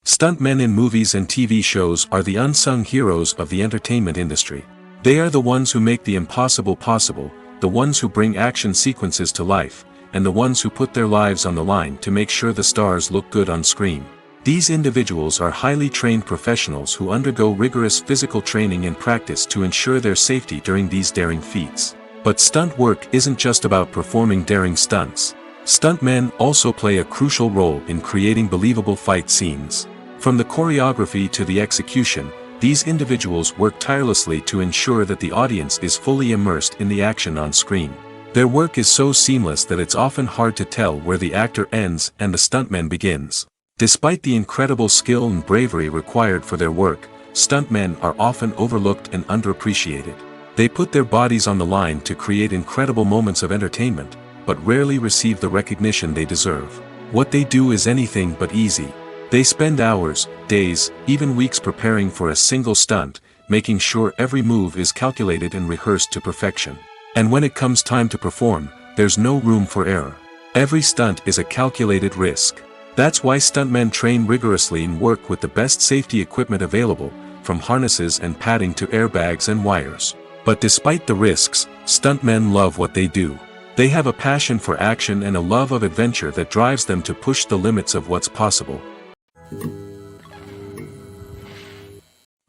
Stuntmen in movies and TV shows are the unsung heroes of the entertainment industry. They are the ones who make the impossible possible, the ones who bring action sequences to life, and the ones who put their lives on the line to make sure the stars look good on screen. These individuals are highly trained professionals who undergo rigorous physical training and practice to ensure their safety during these daring feats. But stunt work isn't just about performing daring stunts. Stuntmen also play a crucial role in creating believable fight scenes. From the choreography to the execution, these individuals work tirelessly to ensure that the audience is fully immersed in the action on screen. Their work is so seamless that it's often hard to tell where the actor ends and the stuntman begins. Despite the incredible skill and bravery required for their work, stuntmen are often overlooked and underappreciated. They put their bodies on the line to create incredible moments of entertainment, but rarely receive the recognition they deserve. What they do is anything but easy. They spend hours, days, even weeks preparing for a single stunt, making sure every move is calculated and rehearsed to perfection. And when it comes time to perform, there's no room for error. Every stunt is a calculated risk. That's why stuntmen train rigorously and work with the best safety equipment available, from harnesses and padding to airbags and wires. But despite the risks, stuntmen love what they do. They have a passion for action and a love of adventure that drives them to push the limits of what's possible.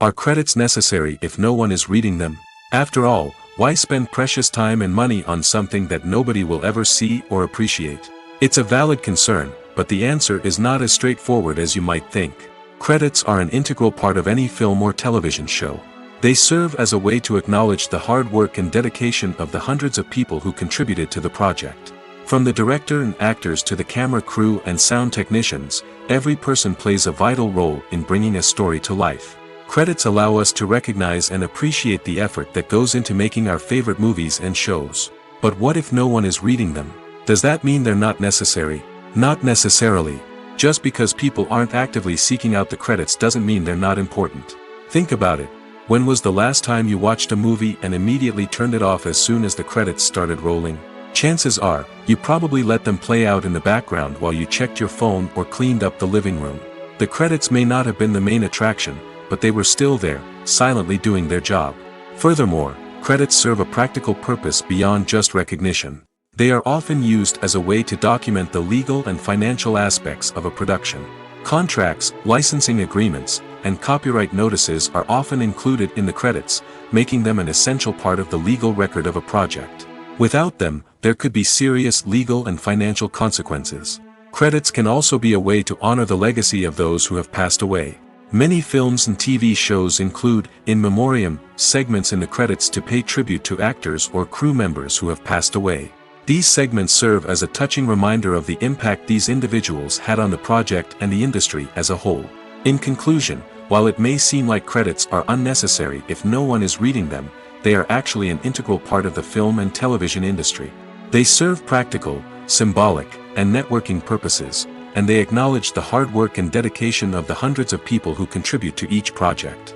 Are credits necessary if no one is reading them? After all, why spend precious time and money on something that nobody will ever see or appreciate? It's a valid concern, but the answer is not as straightforward as you might think. Credits are an integral part of any film or television show. They serve as a way to acknowledge the hard work and dedication of the hundreds of people who contributed to the project. From the director and actors to the camera crew and sound technicians, every person plays a vital role in bringing a story to life. Credits allow us to recognize and appreciate the effort that goes into making our favorite movies and shows. But what if no one is reading them? Does that mean they're not necessary? Not necessarily. Just because people aren't actively seeking out the credits doesn't mean they're not important. Think about it. When was the last time you watched a movie and immediately turned it off as soon as the credits started rolling? Chances are, you probably let them play out in the background while you checked your phone or cleaned up the living room. The credits may not have been the main attraction, but they were still there, silently doing their job. Furthermore, credits serve a practical purpose beyond just recognition. They are often used as a way to document the legal and financial aspects of a production. Contracts, licensing agreements, and copyright notices are often included in the credits, making them an essential part of the legal record of a project. Without them, there could be serious legal and financial consequences. Credits can also be a way to honor the legacy of those who have passed away. Many films and TV shows include, in memoriam, segments in the credits to pay tribute to actors or crew members who have passed away. These segments serve as a touching reminder of the impact these individuals had on the project and the industry as a whole. In conclusion, while it may seem like credits are unnecessary if no one is reading them, they are actually an integral part of the film and television industry. They serve practical, symbolic, and networking purposes, and they acknowledge the hard work and dedication of the hundreds of people who contribute to each project.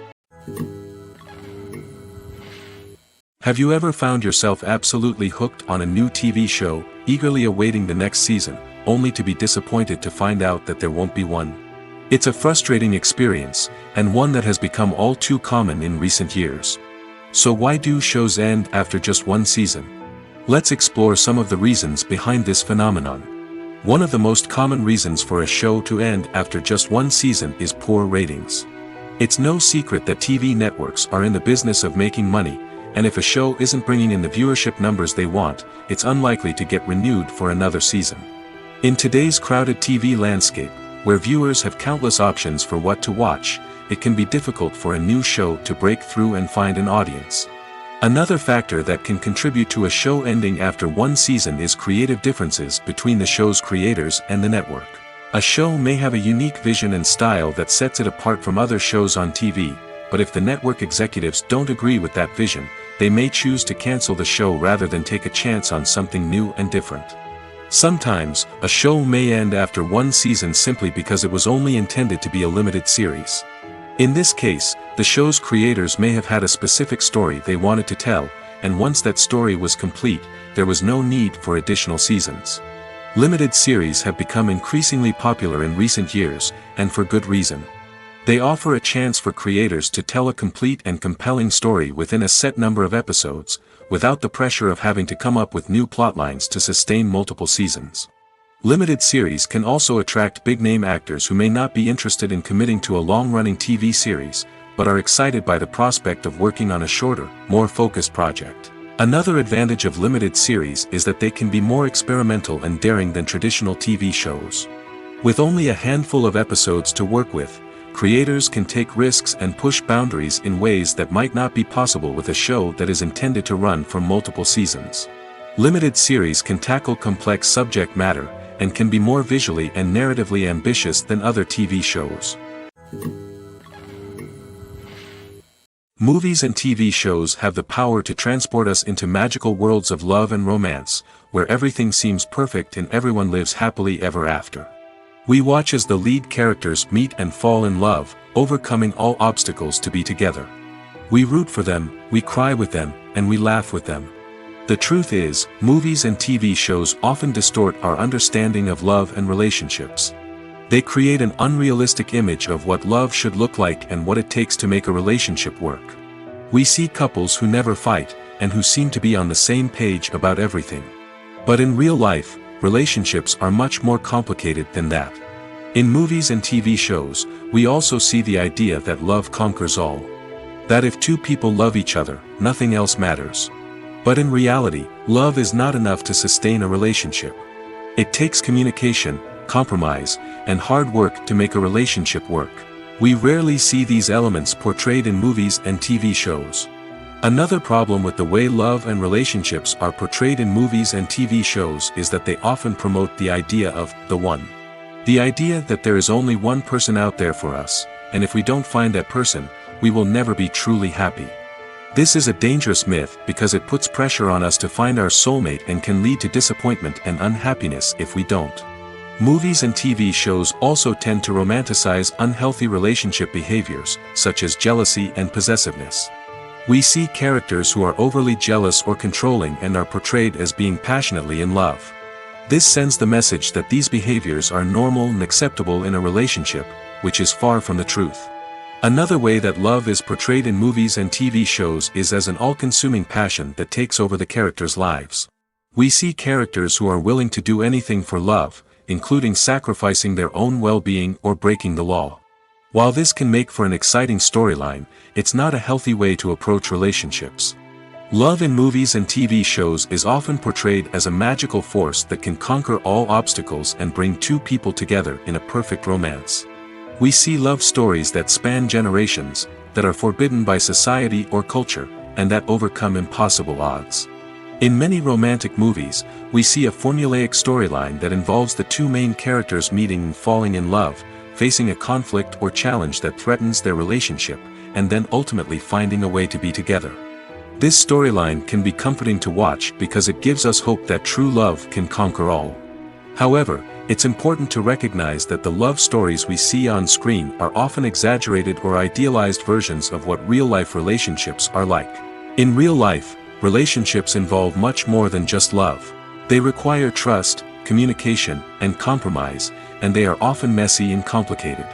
Have you ever found yourself absolutely hooked on a new TV show, eagerly awaiting the next season, only to be disappointed to find out that there won't be one? It's a frustrating experience, and one that has become all too common in recent years. So why do shows end after just one season? Let's explore some of the reasons behind this phenomenon. One of the most common reasons for a show to end after just one season is poor ratings. It's no secret that TV networks are in the business of making money, and if a show isn't bringing in the viewership numbers they want, it's unlikely to get renewed for another season. In today's crowded TV landscape, where viewers have countless options for what to watch, it can be difficult for a new show to break through and find an audience. Another factor that can contribute to a show ending after one season is creative differences between the show's creators and the network. A show may have a unique vision and style that sets it apart from other shows on TV, but if the network executives don't agree with that vision, they may choose to cancel the show rather than take a chance on something new and different. Sometimes, a show may end after one season simply because it was only intended to be a limited series. In this case, the show's creators may have had a specific story they wanted to tell, and once that story was complete, there was no need for additional seasons. Limited series have become increasingly popular in recent years, and for good reason. They offer a chance for creators to tell a complete and compelling story within a set number of episodes, without the pressure of having to come up with new plotlines to sustain multiple seasons. Limited series can also attract big-name actors who may not be interested in committing to a long-running TV series, but are excited by the prospect of working on a shorter, more focused project. Another advantage of limited series is that they can be more experimental and daring than traditional TV shows. With only a handful of episodes to work with, creators can take risks and push boundaries in ways that might not be possible with a show that is intended to run for multiple seasons. Limited series can tackle complex subject matter, and can be more visually and narratively ambitious than other TV shows. Movies and TV shows have the power to transport us into magical worlds of love and romance, where everything seems perfect and everyone lives happily ever after. We watch as the lead characters meet and fall in love, overcoming all obstacles to be together. We root for them, we cry with them, and we laugh with them. The truth is, movies and TV shows often distort our understanding of love and relationships. They create an unrealistic image of what love should look like and what it takes to make a relationship work. We see couples who never fight, and who seem to be on the same page about everything. But in real life, relationships are much more complicated than that. In movies and TV shows, we also see the idea that love conquers all. That if two people love each other, nothing else matters. But in reality, love is not enough to sustain a relationship. It takes communication, compromise, and hard work to make a relationship work. We rarely see these elements portrayed in movies and TV shows. Another problem with the way love and relationships are portrayed in movies and TV shows is that they often promote the idea of the one. The idea that there is only one person out there for us, and if we don't find that person, we will never be truly happy. This is a dangerous myth because it puts pressure on us to find our soulmate and can lead to disappointment and unhappiness if we don't. Movies and TV shows also tend to romanticize unhealthy relationship behaviors, such as jealousy and possessiveness. We see characters who are overly jealous or controlling and are portrayed as being passionately in love. This sends the message that these behaviors are normal and acceptable in a relationship, which is far from the truth. Another way that love is portrayed in movies and TV shows is as an all-consuming passion that takes over the characters' lives. We see characters who are willing to do anything for love, including sacrificing their own well-being or breaking the law. While this can make for an exciting storyline, it's not a healthy way to approach relationships. Love in movies and TV shows is often portrayed as a magical force that can conquer all obstacles and bring two people together in a perfect romance. We see love stories that span generations, that are forbidden by society or culture, and that overcome impossible odds. In many romantic movies, we see a formulaic storyline that involves the two main characters meeting and falling in love, facing a conflict or challenge that threatens their relationship, and then ultimately finding a way to be together. This storyline can be comforting to watch because it gives us hope that true love can conquer all. However, it's important to recognize that the love stories we see on screen are often exaggerated or idealized versions of what real-life relationships are like. In real life, relationships involve much more than just love. They require trust, communication, and compromise, and they are often messy and complicated.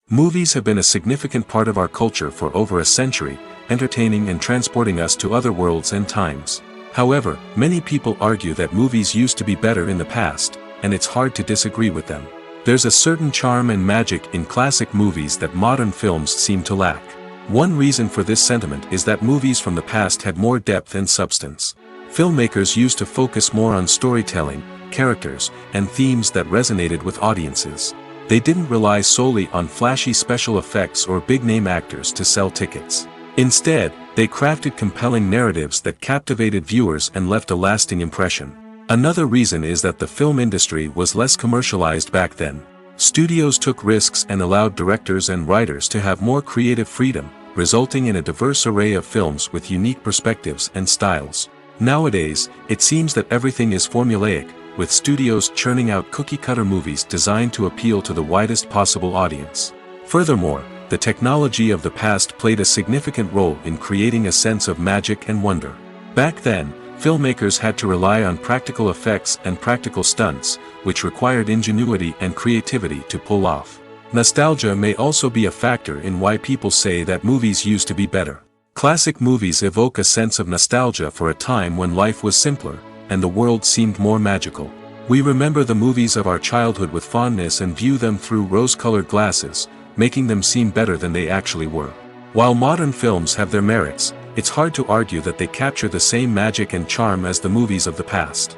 Movies have been a significant part of our culture for over a century, entertaining and transporting us to other worlds and times. However, many people argue that movies used to be better in the past, and it's hard to disagree with them. There's a certain charm and magic in classic movies that modern films seem to lack. One reason for this sentiment is that movies from the past had more depth and substance. Filmmakers used to focus more on storytelling, characters, and themes that resonated with audiences. They didn't rely solely on flashy special effects or big-name actors to sell tickets. Instead, they crafted compelling narratives that captivated viewers and left a lasting impression. Another reason is that the film industry was less commercialized back then. Studios took risks and allowed directors and writers to have more creative freedom, resulting in a diverse array of films with unique perspectives and styles. Nowadays, it seems that everything is formulaic, with studios churning out cookie-cutter movies designed to appeal to the widest possible audience. Furthermore, the technology of the past played a significant role in creating a sense of magic and wonder. Back then, filmmakers had to rely on practical effects and practical stunts, which required ingenuity and creativity to pull off. Nostalgia may also be a factor in why people say that movies used to be better. Classic movies evoke a sense of nostalgia for a time when life was simpler, and the world seemed more magical. We remember the movies of our childhood with fondness and view them through rose-colored glasses, making them seem better than they actually were. While modern films have their merits, it's hard to argue that they capture the same magic and charm as the movies of the past.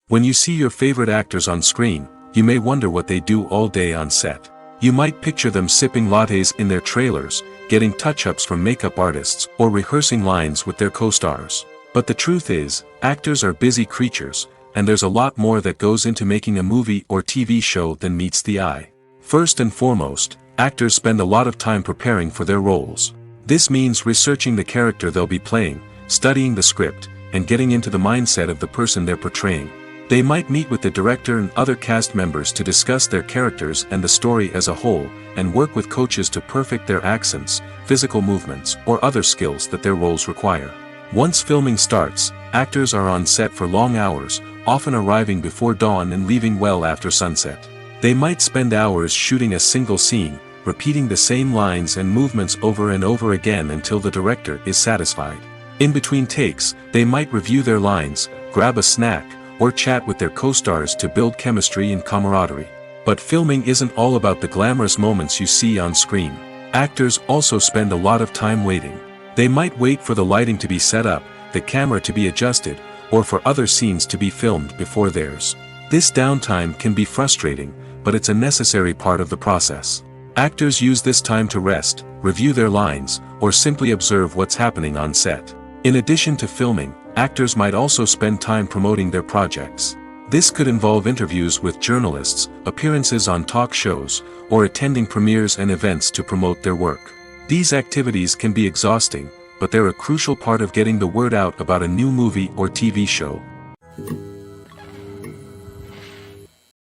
When you see your favorite actors on screen, you may wonder what they do all day on set. You might picture them sipping lattes in their trailers, getting touch-ups from makeup artists, or rehearsing lines with their co-stars. But the truth is, actors are busy creatures, and there's a lot more that goes into making a movie or TV show than meets the eye. First and foremost, actors spend a lot of time preparing for their roles. This means researching the character they'll be playing, studying the script, and getting into the mindset of the person they're portraying. They might meet with the director and other cast members to discuss their characters and the story as a whole, and work with coaches to perfect their accents, physical movements, or other skills that their roles require. Once filming starts, actors are on set for long hours, often arriving before dawn and leaving well after sunset. They might spend hours shooting a single scene, repeating the same lines and movements over and over again until the director is satisfied. In between takes, they might review their lines, grab a snack, or chat with their co-stars to build chemistry and camaraderie. But filming isn't all about the glamorous moments you see on screen. Actors also spend a lot of time waiting. They might wait for the lighting to be set up, the camera to be adjusted, or for other scenes to be filmed before theirs. This downtime can be frustrating, but it's a necessary part of the process. Actors use this time to rest, review their lines, or simply observe what's happening on set. In addition to filming, actors might also spend time promoting their projects. This could involve interviews with journalists, appearances on talk shows, or attending premieres and events to promote their work. These activities can be exhausting, but they're a crucial part of getting the word out about a new movie or TV show.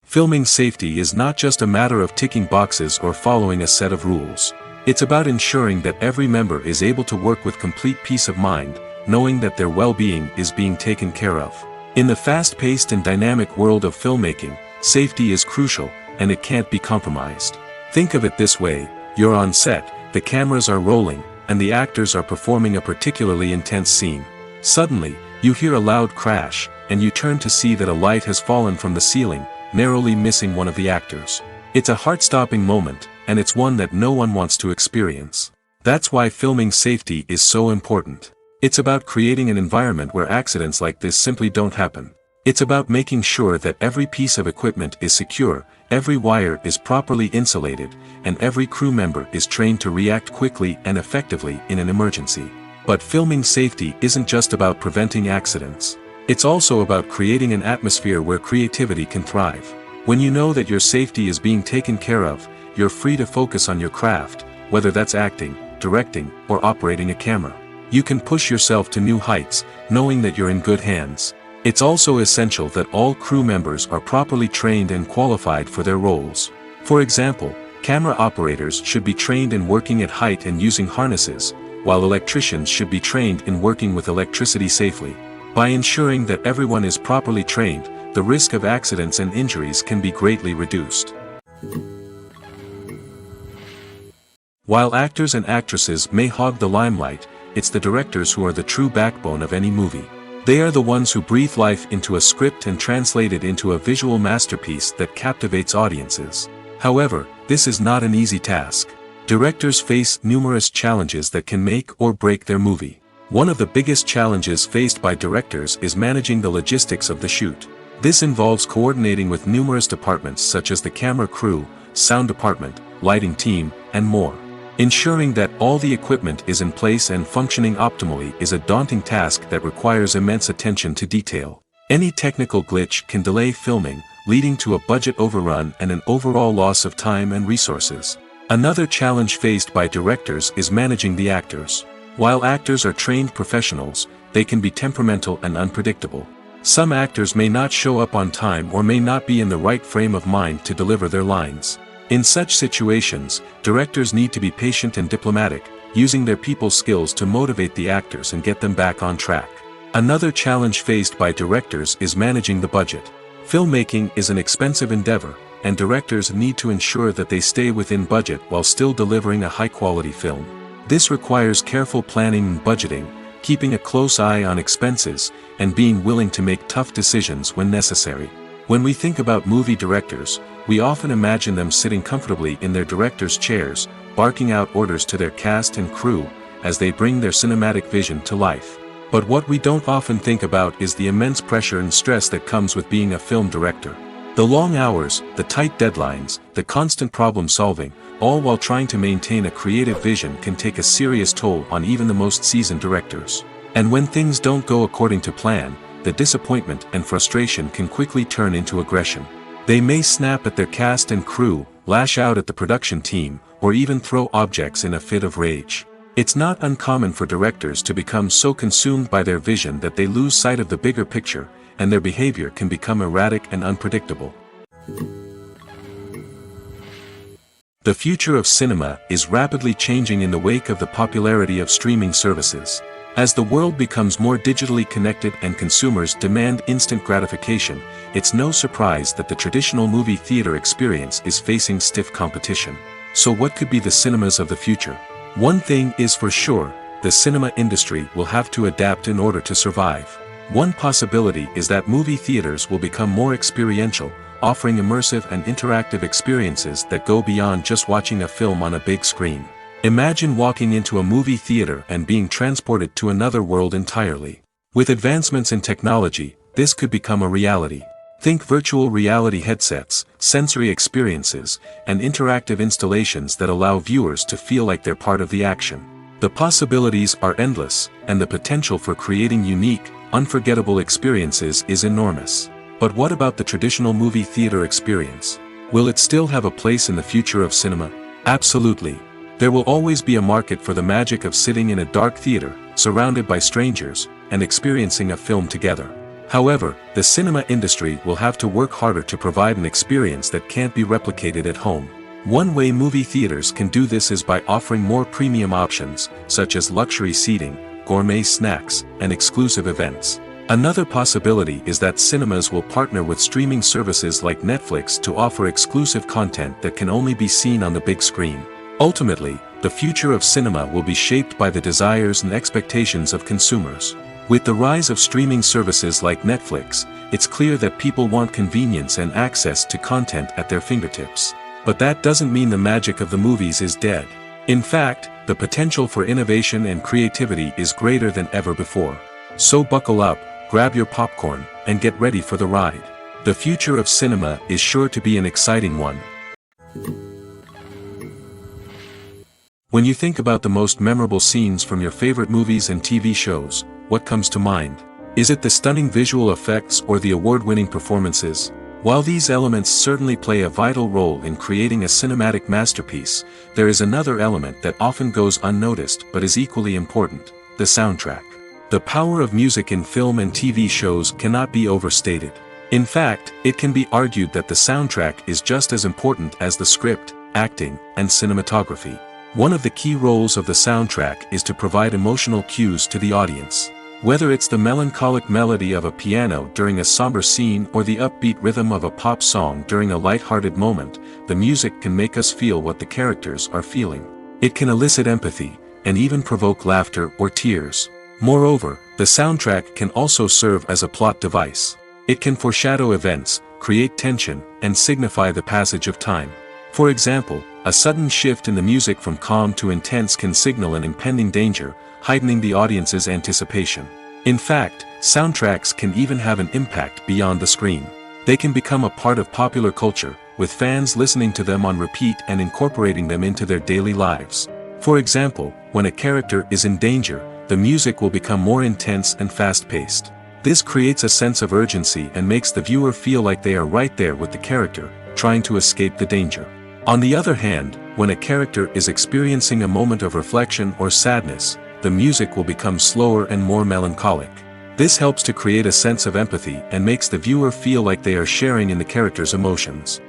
Filming safety is not just a matter of ticking boxes or following a set of rules. It's about ensuring that every member is able to work with complete peace of mind, knowing that their well-being is being taken care of. In the fast-paced and dynamic world of filmmaking, safety is crucial, and it can't be compromised. Think of it this way: you're on set, the cameras are rolling, and the actors are performing a particularly intense scene. Suddenly, you hear a loud crash, and you turn to see that a light has fallen from the ceiling, narrowly missing one of the actors. It's a heart-stopping moment, and it's one that no one wants to experience. That's why filming safety is so important. It's about creating an environment where accidents like this simply don't happen. It's about making sure that every piece of equipment is secure, every wire is properly insulated, and every crew member is trained to react quickly and effectively in an emergency. But filming safety isn't just about preventing accidents. It's also about creating an atmosphere where creativity can thrive. When you know that your safety is being taken care of, you're free to focus on your craft, whether that's acting, directing, or operating a camera. You can push yourself to new heights, knowing that you're in good hands. It's also essential that all crew members are properly trained and qualified for their roles. For example, camera operators should be trained in working at height and using harnesses, while electricians should be trained in working with electricity safely. By ensuring that everyone is properly trained, the risk of accidents and injuries can be greatly reduced. While actors and actresses may hog the limelight, it's the directors who are the true backbone of any movie. They are the ones who breathe life into a script and translate it into a visual masterpiece that captivates audiences. However, this is not an easy task. Directors face numerous challenges that can make or break their movie. One of the biggest challenges faced by directors is managing the logistics of the shoot. This involves coordinating with numerous departments such as the camera crew, sound department, lighting team, and more. Ensuring that all the equipment is in place and functioning optimally is a daunting task that requires immense attention to detail. Any technical glitch can delay filming, leading to a budget overrun and an overall loss of time and resources. Another challenge faced by directors is managing the actors. While actors are trained professionals, they can be temperamental and unpredictable. Some actors may not show up on time or may not be in the right frame of mind to deliver their lines. In such situations, directors need to be patient and diplomatic, using their people skills to motivate the actors and get them back on track. Another challenge faced by directors is managing the budget. Filmmaking is an expensive endeavor, and directors need to ensure that they stay within budget while still delivering a high-quality film. This requires careful planning and budgeting, keeping a close eye on expenses, and being willing to make tough decisions when necessary. When we think about movie directors, we often imagine them sitting comfortably in their director's chairs, barking out orders to their cast and crew, as they bring their cinematic vision to life. But what we don't often think about is the immense pressure and stress that comes with being a film director. The long hours, the tight deadlines, the constant problem solving, all while trying to maintain a creative vision can take a serious toll on even the most seasoned directors. And when things don't go according to plan, the disappointment and frustration can quickly turn into aggression. They may snap at their cast and crew, lash out at the production team, or even throw objects in a fit of rage. It's not uncommon for directors to become so consumed by their vision that they lose sight of the bigger picture, and their behavior can become erratic and unpredictable. The future of cinema is rapidly changing in the wake of the popularity of streaming services. As the world becomes more digitally connected and consumers demand instant gratification, it's no surprise that the traditional movie theater experience is facing stiff competition. So what could be the cinemas of the future? One thing is for sure, the cinema industry will have to adapt in order to survive. One possibility is that movie theaters will become more experiential, offering immersive and interactive experiences that go beyond just watching a film on a big screen. Imagine walking into a movie theater and being transported to another world entirely. With advancements in technology, this could become a reality. Think virtual reality headsets, sensory experiences, and interactive installations that allow viewers to feel like they're part of the action. The possibilities are endless, and the potential for creating unique, unforgettable experiences is enormous. But what about the traditional movie theater experience? Will it still have a place in the future of cinema? Absolutely. There will always be a market for the magic of sitting in a dark theater, surrounded by strangers, and experiencing a film together. However, the cinema industry will have to work harder to provide an experience that can't be replicated at home. One way movie theaters can do this is by offering more premium options, such as luxury seating, gourmet snacks, and exclusive events. Another possibility is that cinemas will partner with streaming services like Netflix to offer exclusive content that can only be seen on the big screen. Ultimately, the future of cinema will be shaped by the desires and expectations of consumers. With the rise of streaming services like Netflix, it's clear that people want convenience and access to content at their fingertips. But that doesn't mean the magic of the movies is dead. In fact, the potential for innovation and creativity is greater than ever before. So buckle up, grab your popcorn, and get ready for the ride. The future of cinema is sure to be an exciting one. When you think about the most memorable scenes from your favorite movies and TV shows, what comes to mind? Is it the stunning visual effects or the award-winning performances? While these elements certainly play a vital role in creating a cinematic masterpiece, there is another element that often goes unnoticed but is equally important: the soundtrack. The power of music in film and TV shows cannot be overstated. In fact, it can be argued that the soundtrack is just as important as the script, acting, and cinematography. One of the key roles of the soundtrack is to provide emotional cues to the audience. Whether it's the melancholic melody of a piano during a somber scene or the upbeat rhythm of a pop song during a light-hearted moment, the music can make us feel what the characters are feeling. It can elicit empathy, and even provoke laughter or tears. Moreover, the soundtrack can also serve as a plot device. It can foreshadow events, create tension, and signify the passage of time. For example, a sudden shift in the music from calm to intense can signal an impending danger, heightening the audience's anticipation. In fact, soundtracks can even have an impact beyond the screen. They can become a part of popular culture, with fans listening to them on repeat and incorporating them into their daily lives. For example, when a character is in danger, the music will become more intense and fast-paced. This creates a sense of urgency and makes the viewer feel like they are right there with the character, trying to escape the danger. On the other hand, when a character is experiencing a moment of reflection or sadness, the music will become slower and more melancholic. This helps to create a sense of empathy and makes the viewer feel like they are sharing in the character's emotions.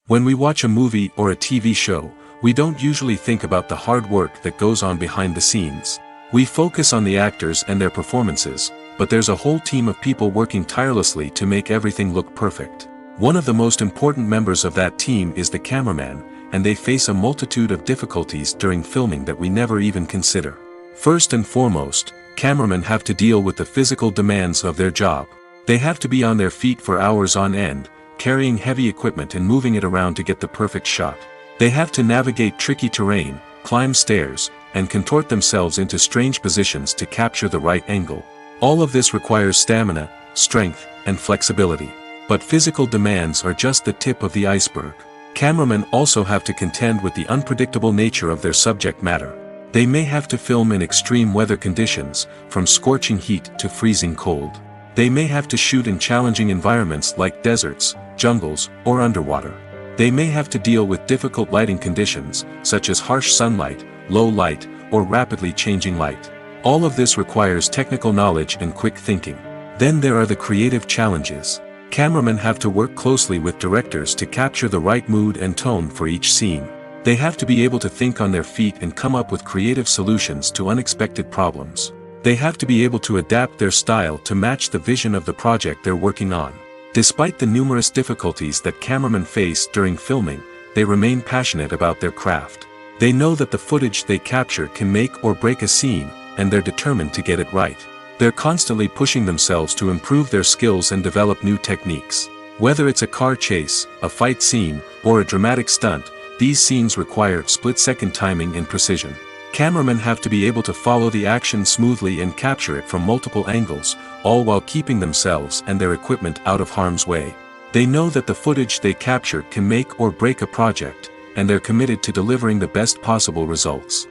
When we watch a movie or a TV show, we don't usually think about the hard work that goes on behind the scenes. We focus on the actors and their performances, but there's a whole team of people working tirelessly to make everything look perfect. One of the most important members of that team is the cameraman, and they face a multitude of difficulties during filming that we never even consider. First and foremost, cameramen have to deal with the physical demands of their job. They have to be on their feet for hours on end, carrying heavy equipment and moving it around to get the perfect shot. They have to navigate tricky terrain, climb stairs, and contort themselves into strange positions to capture the right angle. All of this requires stamina, strength, and flexibility. But physical demands are just the tip of the iceberg. Cameramen also have to contend with the unpredictable nature of their subject matter. They may have to film in extreme weather conditions, from scorching heat to freezing cold. They may have to shoot in challenging environments like deserts, jungles, or underwater. They may have to deal with difficult lighting conditions, such as harsh sunlight, low light, or rapidly changing light. All of this requires technical knowledge and quick thinking. Then there are the creative challenges. Cameramen have to work closely with directors to capture the right mood and tone for each scene. They have to be able to think on their feet and come up with creative solutions to unexpected problems. They have to be able to adapt their style to match the vision of the project they're working on. Despite the numerous difficulties that cameramen face during filming, they remain passionate about their craft. They know that the footage they capture can make or break a scene, and they're determined to get it right. They're constantly pushing themselves to improve their skills and develop new techniques. Whether it's a car chase, a fight scene, or a dramatic stunt, these scenes require split-second timing and precision. Cameramen have to be able to follow the action smoothly and capture it from multiple angles, all while keeping themselves and their equipment out of harm's way. They know that the footage they capture can make or break a project, and they're committed to delivering the best possible results.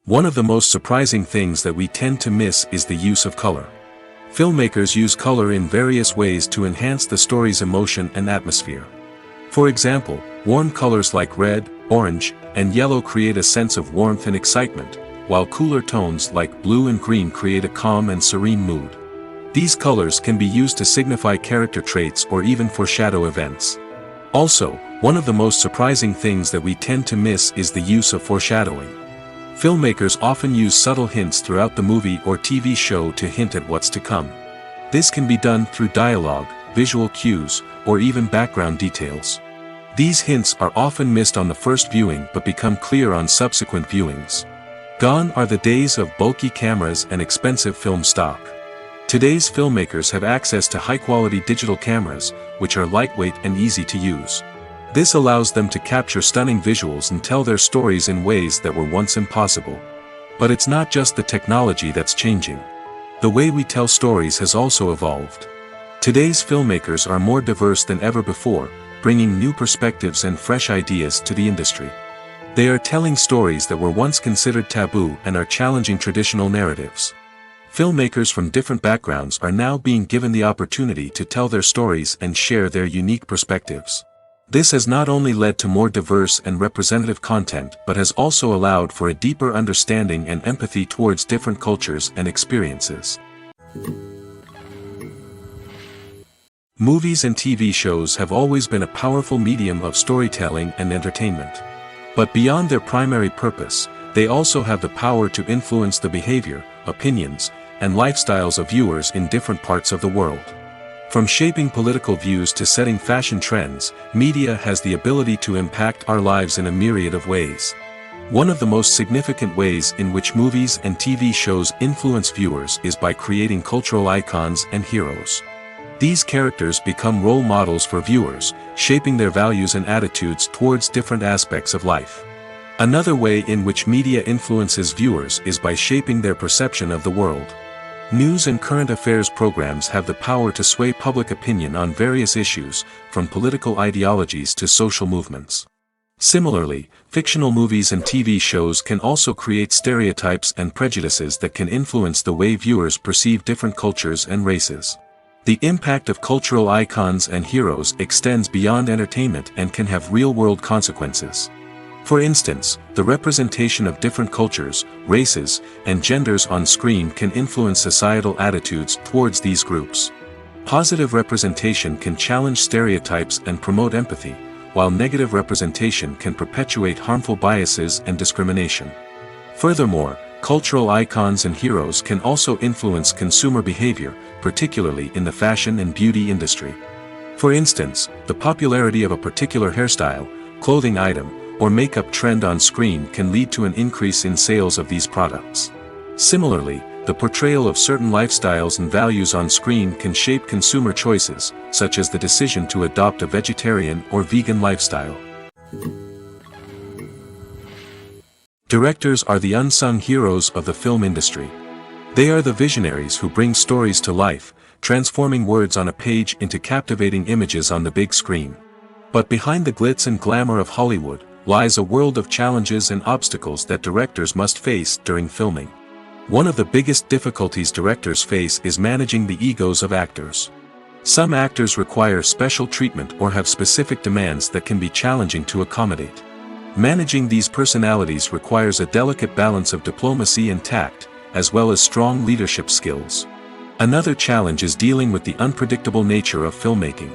One of the most surprising things that we tend to miss is the use of color. Filmmakers use color in various ways to enhance the story's emotion and atmosphere. For example, warm colors like red, orange, and yellow create a sense of warmth and excitement, while cooler tones like blue and green create a calm and serene mood. These colors can be used to signify character traits or even foreshadow events. Also, one of the most surprising things that we tend to miss is the use of foreshadowing. Filmmakers often use subtle hints throughout the movie or TV show to hint at what's to come. This can be done through dialogue, visual cues, or even background details. These hints are often missed on the first viewing but become clear on subsequent viewings. Gone are the days of bulky cameras and expensive film stock. Today's filmmakers have access to high-quality digital cameras, which are lightweight and easy to use. This allows them to capture stunning visuals and tell their stories in ways that were once impossible. But it's not just the technology that's changing. The way we tell stories has also evolved. Today's filmmakers are more diverse than ever before, bringing new perspectives and fresh ideas to the industry. They are telling stories that were once considered taboo and are challenging traditional narratives. Filmmakers from different backgrounds are now being given the opportunity to tell their stories and share their unique perspectives. This has not only led to more diverse and representative content but has also allowed for a deeper understanding and empathy towards different cultures and experiences. Movies and TV shows have always been a powerful medium of storytelling and entertainment. But beyond their primary purpose, they also have the power to influence the behavior, opinions, and lifestyles of viewers in different parts of the world. From shaping political views to setting fashion trends, media has the ability to impact our lives in a myriad of ways. One of the most significant ways in which movies and TV shows influence viewers is by creating cultural icons and heroes. These characters become role models for viewers, shaping their values and attitudes towards different aspects of life. Another way in which media influences viewers is by shaping their perception of the world. News and current affairs programs have the power to sway public opinion on various issues, from political ideologies to social movements. Similarly, fictional movies and TV shows can also create stereotypes and prejudices that can influence the way viewers perceive different cultures and races. The impact of cultural icons and heroes extends beyond entertainment and can have real-world consequences. For instance, the representation of different cultures, races, and genders on screen can influence societal attitudes towards these groups. Positive representation can challenge stereotypes and promote empathy, while negative representation can perpetuate harmful biases and discrimination. Furthermore, cultural icons and heroes can also influence consumer behavior, particularly in the fashion and beauty industry. For instance, the popularity of a particular hairstyle, clothing item, or makeup trend on screen can lead to an increase in sales of these products. Similarly, the portrayal of certain lifestyles and values on screen can shape consumer choices, such as the decision to adopt a vegetarian or vegan lifestyle. Directors are the unsung heroes of the film industry. They are the visionaries who bring stories to life, transforming words on a page into captivating images on the big screen. But behind the glitz and glamour of Hollywood lies a world of challenges and obstacles that directors must face during filming. One of the biggest difficulties directors face is managing the egos of actors. Some actors require special treatment or have specific demands that can be challenging to accommodate. Managing these personalities requires a delicate balance of diplomacy and tact, as well as strong leadership skills. Another challenge is dealing with the unpredictable nature of filmmaking.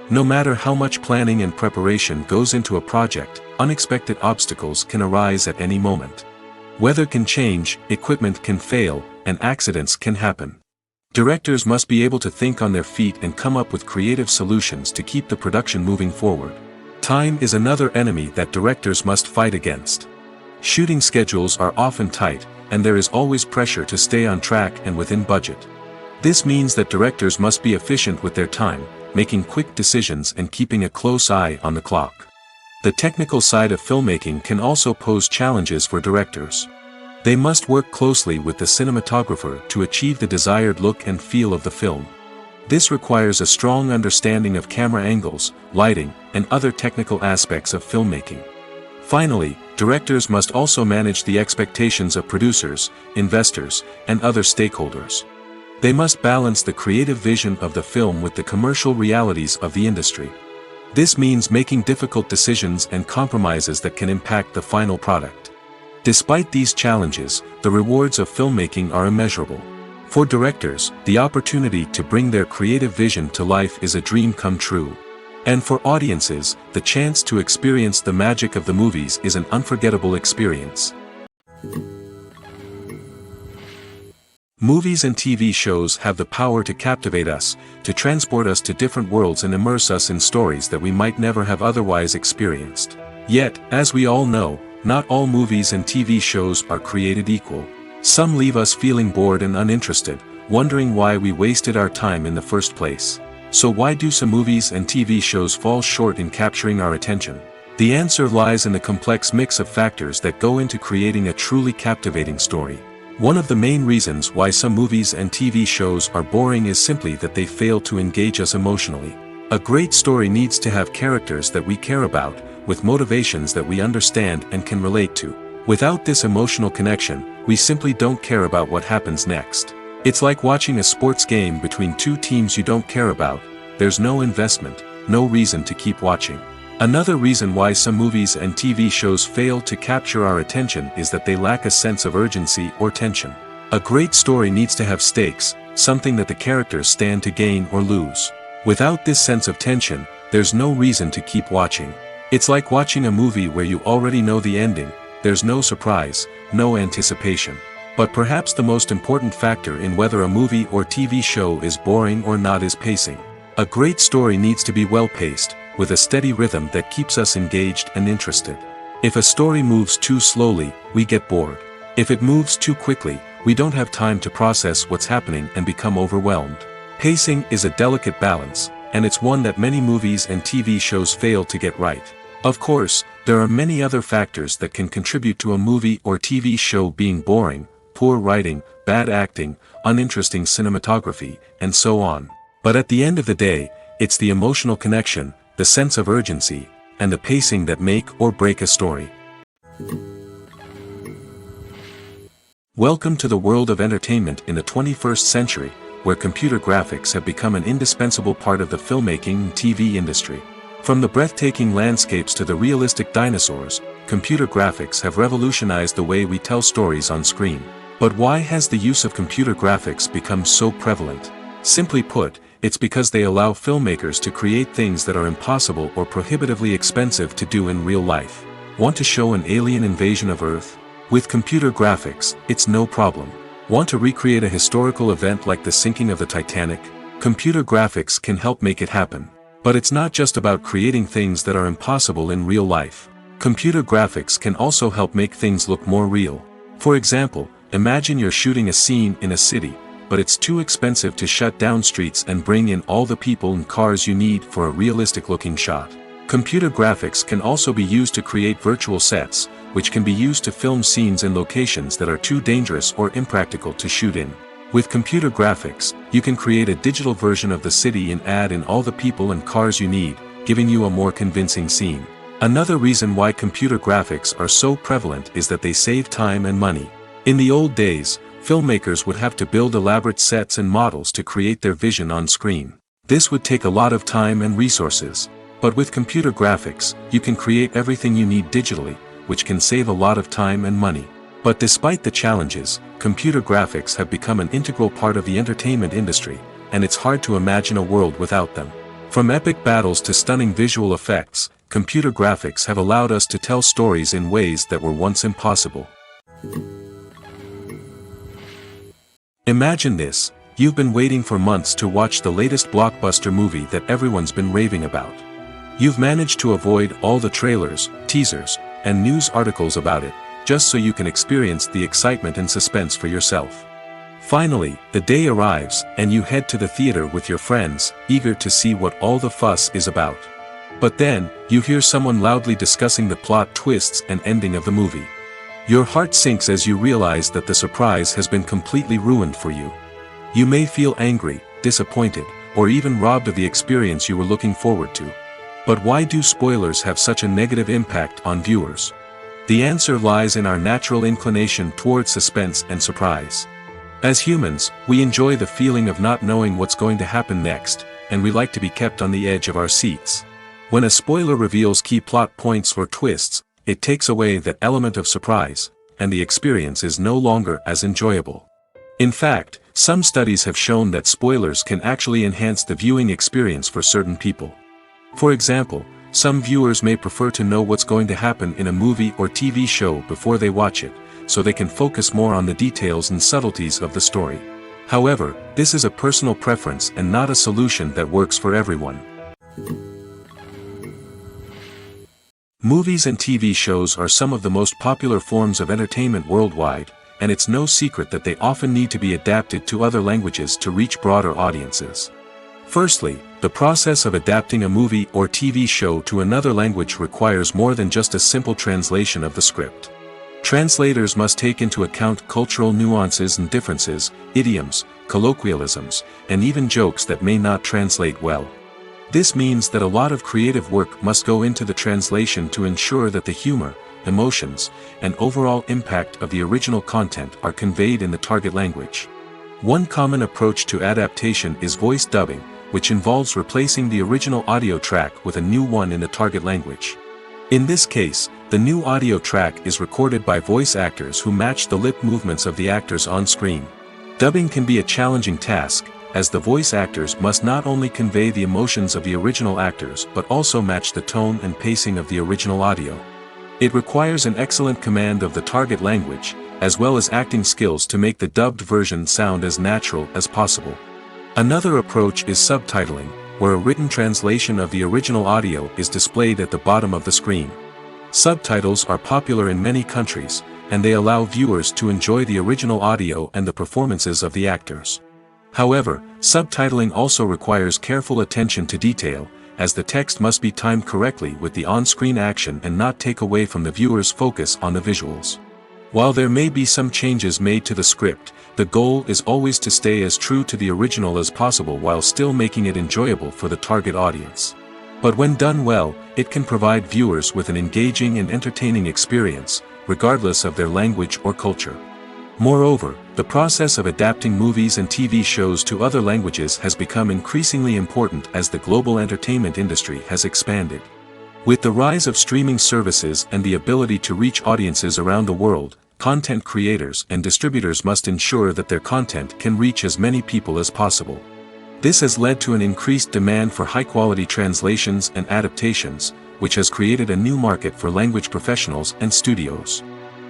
No matter how much planning and preparation goes into a project, unexpected obstacles can arise at any moment. Weather can change, equipment can fail, and accidents can happen. Directors must be able to think on their feet and come up with creative solutions to keep the production moving forward. Time is another enemy that directors must fight against. Shooting schedules are often tight, and there is always pressure to stay on track and within budget. This means that directors must be efficient with their time, making quick decisions and keeping a close eye on the clock. The technical side of filmmaking can also pose challenges for directors. They must work closely with the cinematographer to achieve the desired look and feel of the film. This requires a strong understanding of camera angles, lighting, and other technical aspects of filmmaking. Finally, directors must also manage the expectations of producers, investors, and other stakeholders. They must balance the creative vision of the film with the commercial realities of the industry. This means making difficult decisions and compromises that can impact the final product. Despite these challenges, the rewards of filmmaking are immeasurable. For directors, the opportunity to bring their creative vision to life is a dream come true. And for audiences, the chance to experience the magic of the movies is an unforgettable experience. Movies and TV shows have the power to captivate us, to transport us to different worlds and immerse us in stories that we might never have otherwise experienced. Yet, as we all know, not all movies and TV shows are created equal. Some leave us feeling bored and uninterested, wondering why we wasted our time in the first place. So why do some movies and TV shows fall short in capturing our attention? The answer lies in the complex mix of factors that go into creating a truly captivating story. One of the main reasons why some movies and TV shows are boring is simply that they fail to engage us emotionally. A great story needs to have characters that we care about, with motivations that we understand and can relate to. Without this emotional connection, we simply don't care about what happens next. It's like watching a sports game between two teams you don't care about. There's no investment, no reason to keep watching. Another reason why some movies and TV shows fail to capture our attention is that they lack a sense of urgency or tension. A great story needs to have stakes, something that the characters stand to gain or lose. Without this sense of tension, there's no reason to keep watching. It's like watching a movie where you already know the ending. There's no surprise, no anticipation. But perhaps the most important factor in whether a movie or TV show is boring or not is pacing. A great story needs to be well-paced, with a steady rhythm that keeps us engaged and interested. If a story moves too slowly, we get bored. If it moves too quickly, we don't have time to process what's happening and become overwhelmed. Pacing is a delicate balance, and it's one that many movies and TV shows fail to get right. Of course, there are many other factors that can contribute to a movie or TV show being boring: poor writing, bad acting, uninteresting cinematography, and so on. But at the end of the day, it's the emotional connection, the sense of urgency, and the pacing that make or break a story. Welcome to the world of entertainment in the 21st century, where computer graphics have become an indispensable part of the filmmaking and TV industry. From the breathtaking landscapes to the realistic dinosaurs, computer graphics have revolutionized the way we tell stories on screen. But why has the use of computer graphics become so prevalent? Simply put, it's because they allow filmmakers to create things that are impossible or prohibitively expensive to do in real life. Want to show an alien invasion of Earth? With computer graphics, it's no problem. Want to recreate a historical event like the sinking of the Titanic? Computer graphics can help make it happen. But it's not just about creating things that are impossible in real life. Computer graphics can also help make things look more real. For example, imagine you're shooting a scene in a city, but it's too expensive to shut down streets and bring in all the people and cars you need for a realistic-looking shot. Computer graphics can also be used to create virtual sets, which can be used to film scenes in locations that are too dangerous or impractical to shoot in. With computer graphics, you can create a digital version of the city and add in all the people and cars you need, giving you a more convincing scene. Another reason why computer graphics are so prevalent is that they save time and money. In the old days, filmmakers would have to build elaborate sets and models to create their vision on screen. This would take a lot of time and resources. But with computer graphics, you can create everything you need digitally, which can save a lot of time and money. But despite the challenges, computer graphics have become an integral part of the entertainment industry, and it's hard to imagine a world without them. From epic battles to stunning visual effects, computer graphics have allowed us to tell stories in ways that were once impossible. Imagine this: you've been waiting for months to watch the latest blockbuster movie that everyone's been raving about. You've managed to avoid all the trailers, teasers, and news articles about it, just so you can experience the excitement and suspense for yourself. Finally, the day arrives, and you head to the theater with your friends, eager to see what all the fuss is about. But then, you hear someone loudly discussing the plot twists and ending of the movie. Your heart sinks as you realize that the surprise has been completely ruined for you. You may feel angry, disappointed, or even robbed of the experience you were looking forward to. But why do spoilers have such a negative impact on viewers? The answer lies in our natural inclination toward suspense and surprise. As humans, we enjoy the feeling of not knowing what's going to happen next, and we like to be kept on the edge of our seats. When a spoiler reveals key plot points or twists, it takes away that element of surprise, and the experience is no longer as enjoyable. In fact, some studies have shown that spoilers can actually enhance the viewing experience for certain people. For example, some viewers may prefer to know what's going to happen in a movie or TV show before they watch it, so they can focus more on the details and subtleties of the story. However, this is a personal preference and not a solution that works for everyone. Movies and TV shows are some of the most popular forms of entertainment worldwide, and it's no secret that they often need to be adapted to other languages to reach broader audiences. Firstly, the process of adapting a movie or TV show to another language requires more than just a simple translation of the script. Translators must take into account cultural nuances and differences, idioms, colloquialisms, and even jokes that may not translate well. This means that a lot of creative work must go into the translation to ensure that the humor, emotions, and overall impact of the original content are conveyed in the target language. One common approach to adaptation is voice dubbing, which involves replacing the original audio track with a new one in the target language. In this case, the new audio track is recorded by voice actors who match the lip movements of the actors on screen. Dubbing can be a challenging task, as the voice actors must not only convey the emotions of the original actors but also match the tone and pacing of the original audio. It requires an excellent command of the target language, as well as acting skills to make the dubbed version sound as natural as possible. Another approach is subtitling, where a written translation of the original audio is displayed at the bottom of the screen. Subtitles are popular in many countries, and they allow viewers to enjoy the original audio and the performances of the actors. However, subtitling also requires careful attention to detail, as the text must be timed correctly with the on-screen action and not take away from the viewer's focus on the visuals. While there may be some changes made to the script, the goal is always to stay as true to the original as possible while still making it enjoyable for the target audience. But when done well, it can provide viewers with an engaging and entertaining experience, regardless of their language or culture. Moreover, the process of adapting movies and TV shows to other languages has become increasingly important as the global entertainment industry has expanded. With the rise of streaming services and the ability to reach audiences around the world, content creators and distributors must ensure that their content can reach as many people as possible. This has led to an increased demand for high-quality translations and adaptations, which has created a new market for language professionals and studios.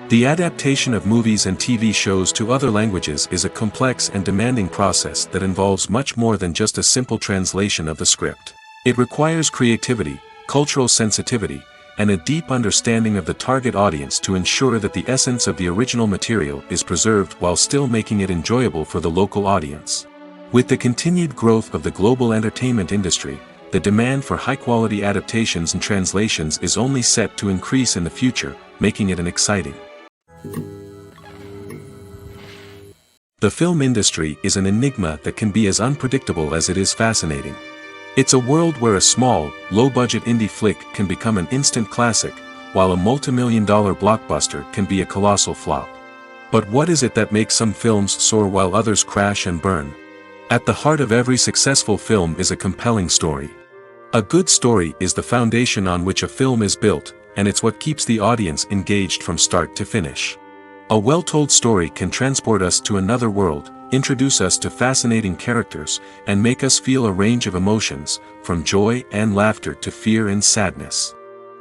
The adaptation of movies and TV shows to other languages is a complex and demanding process that involves much more than just a simple translation of the script. It requires creativity, cultural sensitivity, and a deep understanding of the target audience to ensure that the essence of the original material is preserved while still making it enjoyable for the local audience. With the continued growth of the global entertainment industry, the demand for high-quality adaptations and translations is only set to increase in the future, making it an exciting. The film industry is an enigma that can be as unpredictable as it is fascinating. It's a world where a small, low-budget indie flick can become an instant classic, while a multi-million-dollar blockbuster can be a colossal flop. But what is it that makes some films soar while others crash and burn? At the heart of every successful film is a compelling story. A good story is the foundation on which a film is built, and it's what keeps the audience engaged from start to finish. A well-told story can transport us to another world, introduce us to fascinating characters, and make us feel a range of emotions, from joy and laughter to fear and sadness.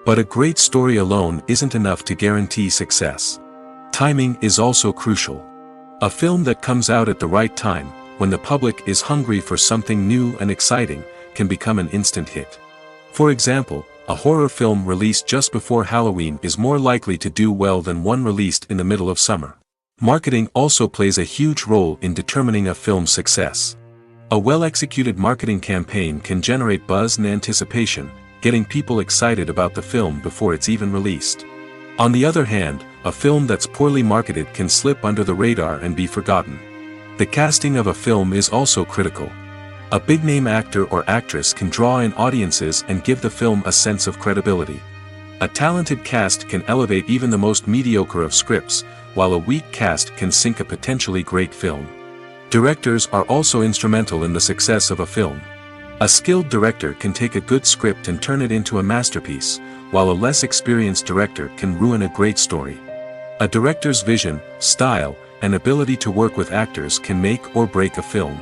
But a great story alone isn't enough to guarantee success. Timing is also crucial. A film that comes out at the right time, when the public is hungry for something new and exciting, can become an instant hit. For example, a horror film released just before Halloween is more likely to do well than one released in the middle of summer. Marketing also plays a huge role in determining a film's success. A well-executed marketing campaign can generate buzz and anticipation, getting people excited about the film before it's even released. On the other hand, a film that's poorly marketed can slip under the radar and be forgotten. The casting of a film is also critical. A big-name actor or actress can draw in audiences and give the film a sense of credibility. A talented cast can elevate even the most mediocre of scripts, while a weak cast can sink a potentially great film. Directors are also instrumental in the success of a film. A skilled director can take a good script and turn it into a masterpiece, while a less experienced director can ruin a great story. A director's vision, style, and ability to work with actors can make or break a film.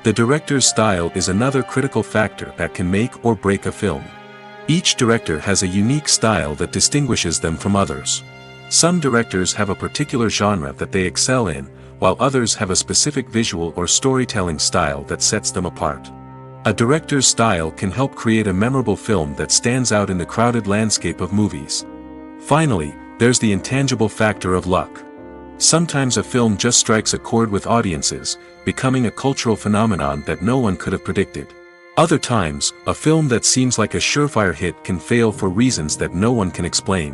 The director's style is another critical factor that can make or break a film. Each director has a unique style that distinguishes them from others. Some directors have a particular genre that they excel in, while others have a specific visual or storytelling style that sets them apart. A director's style can help create a memorable film that stands out in the crowded landscape of movies. Finally, there's the intangible factor of luck. Sometimes a film just strikes a chord with audiences, becoming a cultural phenomenon that no one could have predicted. Other times, a film that seems like a surefire hit can fail for reasons that no one can explain.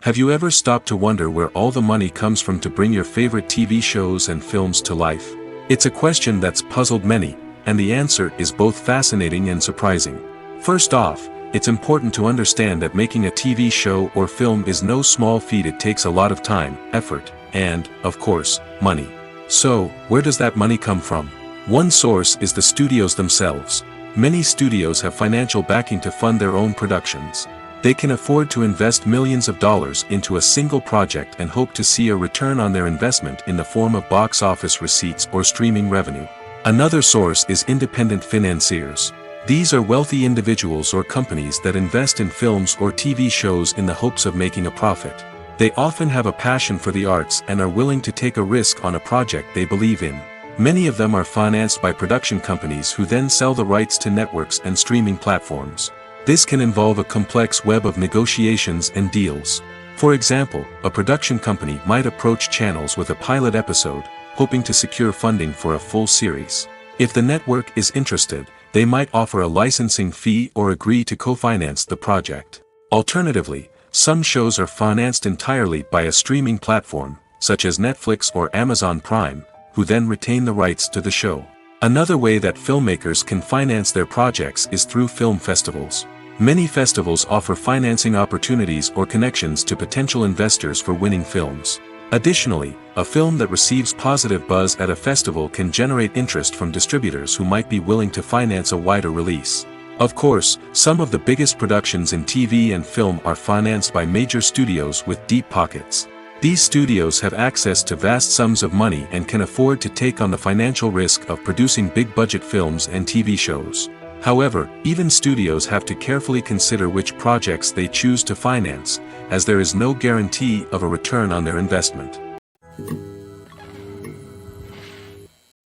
Have you ever stopped to wonder where all the money comes from to bring your favorite TV shows and films to life? It's a question that's puzzled many, and the answer is both fascinating and surprising. First off, it's important to understand that making a TV show or film is no small feat. It takes a lot of time, effort, and, of course, money. So, where does that money come from? One source is the studios themselves. Many studios have financial backing to fund their own productions. They can afford to invest millions of dollars into a single project and hope to see a return on their investment in the form of box office receipts or streaming revenue. Another source is independent financiers. These are wealthy individuals or companies that invest in films or TV shows in the hopes of making a profit. They often have a passion for the arts and are willing to take a risk on a project they believe in. Many of them are financed by production companies who then sell the rights to networks and streaming platforms. This can involve a complex web of negotiations and deals. For example, a production company might approach channels with a pilot episode, hoping to secure funding for a full series. If the network is interested, they might offer a licensing fee or agree to co-finance the project. Alternatively, some shows are financed entirely by a streaming platform, such as Netflix or Amazon Prime, who then retain the rights to the show. Another way that filmmakers can finance their projects is through film festivals. Many festivals offer financing opportunities or connections to potential investors for winning films. Additionally, a film that receives positive buzz at a festival can generate interest from distributors who might be willing to finance a wider release. Of course, some of the biggest productions in TV and film are financed by major studios with deep pockets. These studios have access to vast sums of money and can afford to take on the financial risk of producing big-budget films and TV shows. However, even studios have to carefully consider which projects they choose to finance, as there is no guarantee of a return on their investment.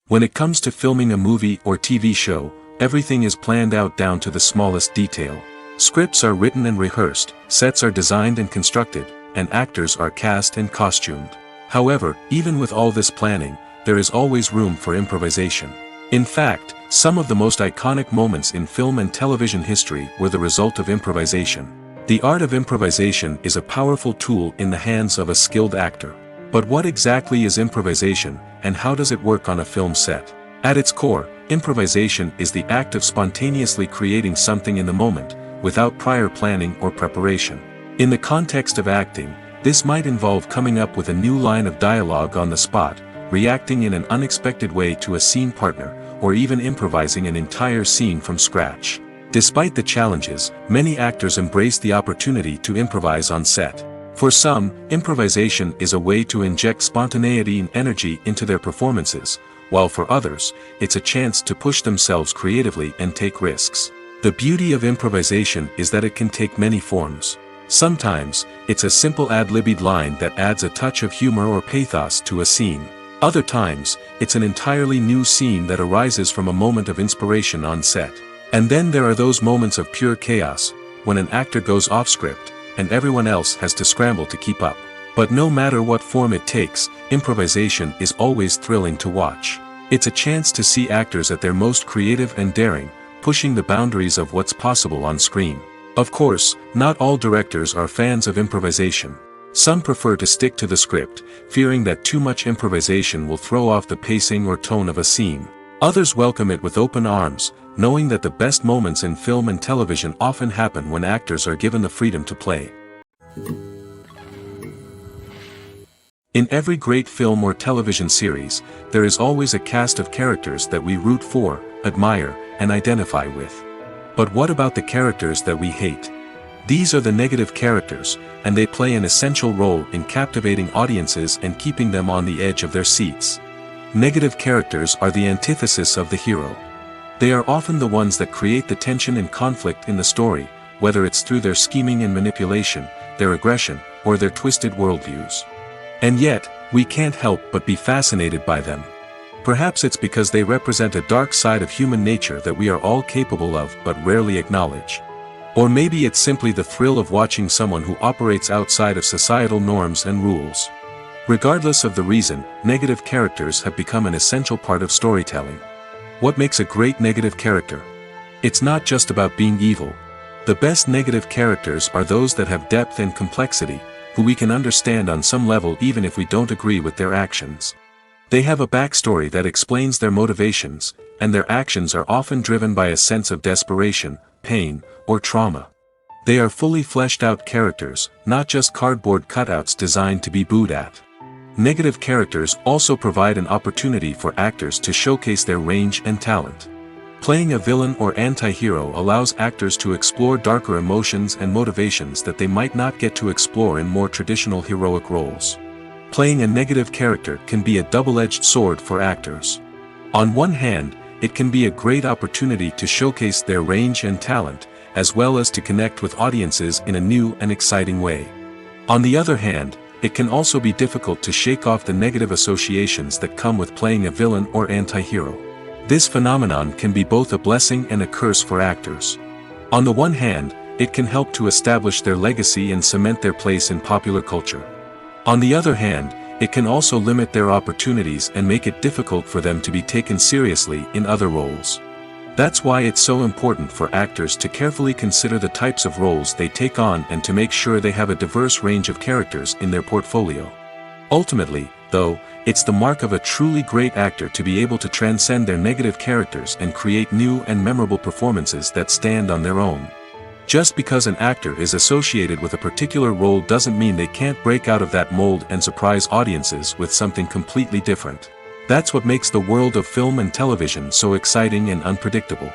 When it comes to filming a movie or TV show, everything is planned out down to the smallest detail. Scripts are written and rehearsed, sets are designed and constructed, and actors are cast and costumed. However, even with all this planning, there is always room for improvisation. In fact, some of the most iconic moments in film and television history were the result of improvisation. The art of improvisation is a powerful tool in the hands of a skilled actor. But what exactly is improvisation, and how does it work on a film set? At its core, improvisation is the act of spontaneously creating something in the moment, without prior planning or preparation. In the context of acting, this might involve coming up with a new line of dialogue on the spot, reacting in an unexpected way to a scene partner, or even improvising an entire scene from scratch. Despite the challenges, many actors embrace the opportunity to improvise on set. For some, improvisation is a way to inject spontaneity and energy into their performances, while for others, it's a chance to push themselves creatively and take risks. The beauty of improvisation is that it can take many forms. Sometimes, it's a simple ad-libbed line that adds a touch of humor or pathos to a scene. Other times, it's an entirely new scene that arises from a moment of inspiration on set. And then there are those moments of pure chaos, when an actor goes off script, and everyone else has to scramble to keep up. But no matter what form it takes, improvisation is always thrilling to watch. It's a chance to see actors at their most creative and daring, pushing the boundaries of what's possible on screen. Of course, not all directors are fans of improvisation. Some prefer to stick to the script, fearing that too much improvisation will throw off the pacing or tone of a scene. Others welcome it with open arms, knowing that the best moments in film and television often happen when actors are given the freedom to play. In every great film or television series, there is always a cast of characters that we root for, admire, and identify with. But what about the characters that we hate? These are the negative characters, and they play an essential role in captivating audiences and keeping them on the edge of their seats. Negative characters are the antithesis of the hero. They are often the ones that create the tension and conflict in the story, whether it's through their scheming and manipulation, their aggression, or their twisted worldviews. And yet, we can't help but be fascinated by them. Perhaps it's because they represent a dark side of human nature that we are all capable of but rarely acknowledge. Or maybe it's simply the thrill of watching someone who operates outside of societal norms and rules. Regardless of the reason, negative characters have become an essential part of storytelling. What makes a great negative character? It's not just about being evil. The best negative characters are those that have depth and complexity, who we can understand on some level even if we don't agree with their actions. They have a backstory that explains their motivations, and their actions are often driven by a sense of desperation, pain, or trauma. They are fully fleshed out characters, not just cardboard cutouts designed to be booed at. Negative characters also provide an opportunity for actors to showcase their range and talent. Playing a villain or anti-hero allows actors to explore darker emotions and motivations that they might not get to explore in more traditional heroic roles. Playing a negative character can be a double-edged sword for actors. On one hand, it can be a great opportunity to showcase their range and talent, as well as to connect with audiences in a new and exciting way. On the other hand, it can also be difficult to shake off the negative associations that come with playing a villain or anti-hero. This phenomenon can be both a blessing and a curse for actors. On the one hand, it can help to establish their legacy and cement their place in popular culture. On the other hand, it can also limit their opportunities and make it difficult for them to be taken seriously in other roles. That's why it's so important for actors to carefully consider the types of roles they take on and to make sure they have a diverse range of characters in their portfolio. Ultimately, though, it's the mark of a truly great actor to be able to transcend their negative characters and create new and memorable performances that stand on their own. Just because an actor is associated with a particular role doesn't mean they can't break out of that mold and surprise audiences with something completely different. That's what makes the world of film and television so exciting and unpredictable.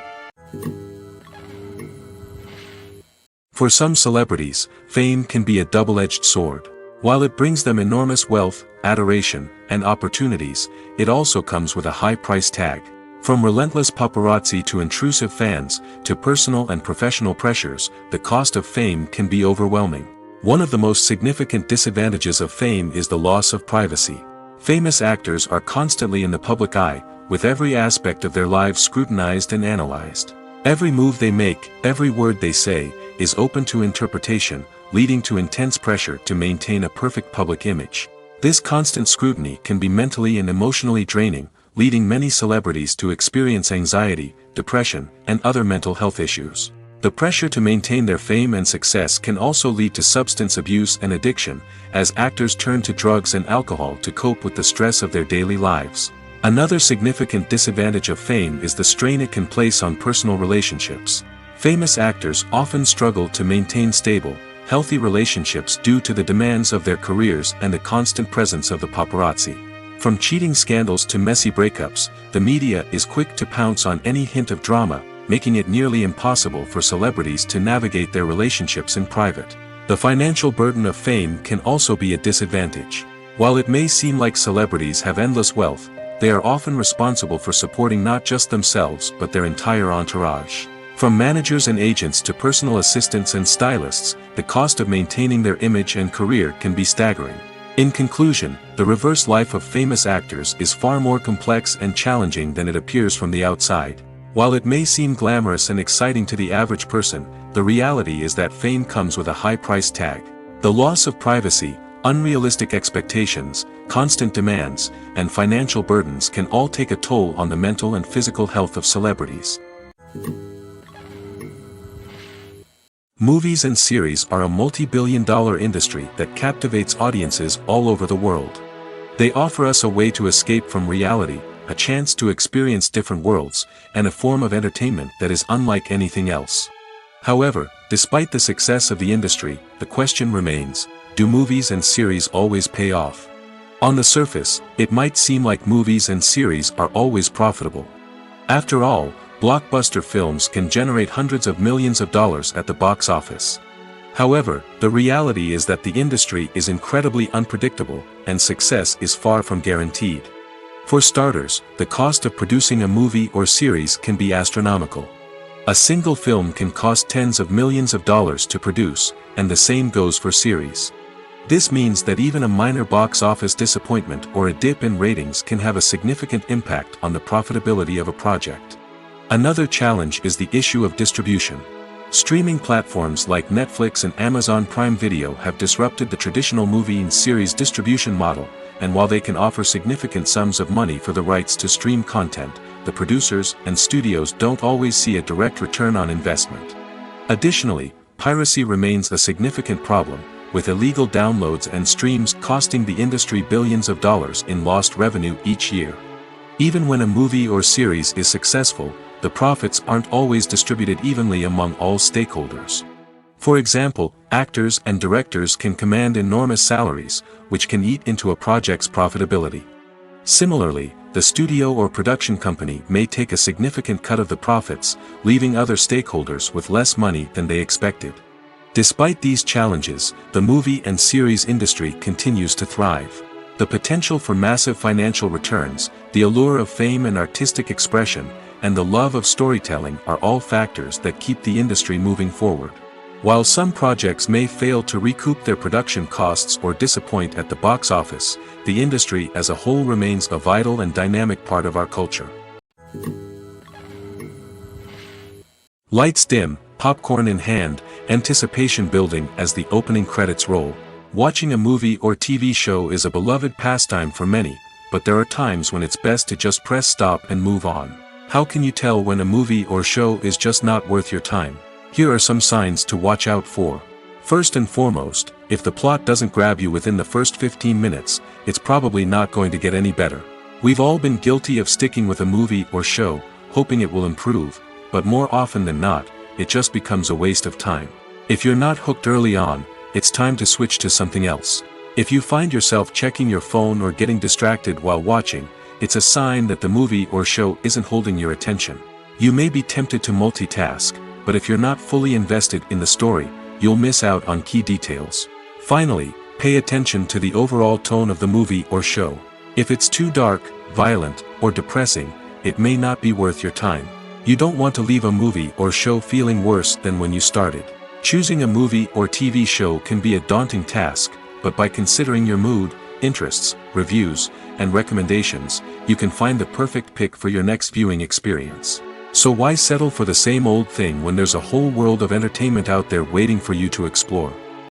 For some celebrities, fame can be a double-edged sword. While it brings them enormous wealth, adoration, and opportunities, it also comes with a high price tag. From relentless paparazzi to intrusive fans, to personal and professional pressures, the cost of fame can be overwhelming. One of the most significant disadvantages of fame is the loss of privacy. Famous actors are constantly in the public eye, with every aspect of their lives scrutinized and analyzed. Every move they make, every word they say, is open to interpretation, leading to intense pressure to maintain a perfect public image. This constant scrutiny can be mentally and emotionally draining, leading many celebrities to experience anxiety, depression, and other mental health issues. The pressure to maintain their fame and success can also lead to substance abuse and addiction, as actors turn to drugs and alcohol to cope with the stress of their daily lives. Another significant disadvantage of fame is the strain it can place on personal relationships. Famous actors often struggle to maintain stable, healthy relationships due to the demands of their careers and the constant presence of the paparazzi. From cheating scandals to messy breakups, the media is quick to pounce on any hint of drama, making it nearly impossible for celebrities to navigate their relationships in private. The financial burden of fame can also be a disadvantage. While it may seem like celebrities have endless wealth, they are often responsible for supporting not just themselves but their entire entourage. From managers and agents to personal assistants and stylists, the cost of maintaining their image and career can be staggering. In conclusion, the reverse life of famous actors is far more complex and challenging than it appears from the outside. While it may seem glamorous and exciting to the average person, the reality is that fame comes with a high price tag. The loss of privacy, unrealistic expectations, constant demands, and financial burdens can all take a toll on the mental and physical health of celebrities. Movies and series are a multi-billion-dollar industry that captivates audiences all over the world. They offer us a way to escape from reality, a chance to experience different worlds, and a form of entertainment that is unlike anything else. However, despite the success of the industry, the question remains, do movies and series always pay off? On the surface, it might seem like movies and series are always profitable. After all, blockbuster films can generate hundreds of millions of dollars at the box office. However, the reality is that the industry is incredibly unpredictable, and success is far from guaranteed. For starters, the cost of producing a movie or series can be astronomical. A single film can cost tens of millions of dollars to produce, and the same goes for series. This means that even a minor box office disappointment or a dip in ratings can have a significant impact on the profitability of a project. Another challenge is the issue of distribution. Streaming platforms like Netflix and Amazon Prime Video have disrupted the traditional movie and series distribution model, and while they can offer significant sums of money for the rights to stream content, the producers and studios don't always see a direct return on investment. Additionally, piracy remains a significant problem, with illegal downloads and streams costing the industry billions of dollars in lost revenue each year. Even when a movie or series is successful, the profits aren't always distributed evenly among all stakeholders. For example, actors and directors can command enormous salaries, which can eat into a project's profitability. Similarly, the studio or production company may take a significant cut of the profits, leaving other stakeholders with less money than they expected. Despite these challenges, the movie and series industry continues to thrive. The potential for massive financial returns, the allure of fame and artistic expression, and the love of storytelling are all factors that keep the industry moving forward. While some projects may fail to recoup their production costs or disappoint at the box office, the industry as a whole remains a vital and dynamic part of our culture. Lights dim, popcorn in hand, anticipation building as the opening credits roll. Watching a movie or TV show is a beloved pastime for many, but there are times when it's best to just press stop and move on. How can you tell when a movie or show is just not worth your time? Here are some signs to watch out for. First and foremost, if the plot doesn't grab you within the first 15 minutes, it's probably not going to get any better. We've all been guilty of sticking with a movie or show, hoping it will improve, but more often than not, it just becomes a waste of time. If you're not hooked early on, it's time to switch to something else. If you find yourself checking your phone or getting distracted while watching, it's a sign that the movie or show isn't holding your attention. You may be tempted to multitask, but if you're not fully invested in the story, you'll miss out on key details. Finally, pay attention to the overall tone of the movie or show. If it's too dark, violent, or depressing, it may not be worth your time. You don't want to leave a movie or show feeling worse than when you started. Choosing a movie or TV show can be a daunting task, but by considering your mood, interests, reviews, and recommendations, you can find the perfect pick for your next viewing experience. So why settle for the same old thing when there's a whole world of entertainment out there waiting for you to explore?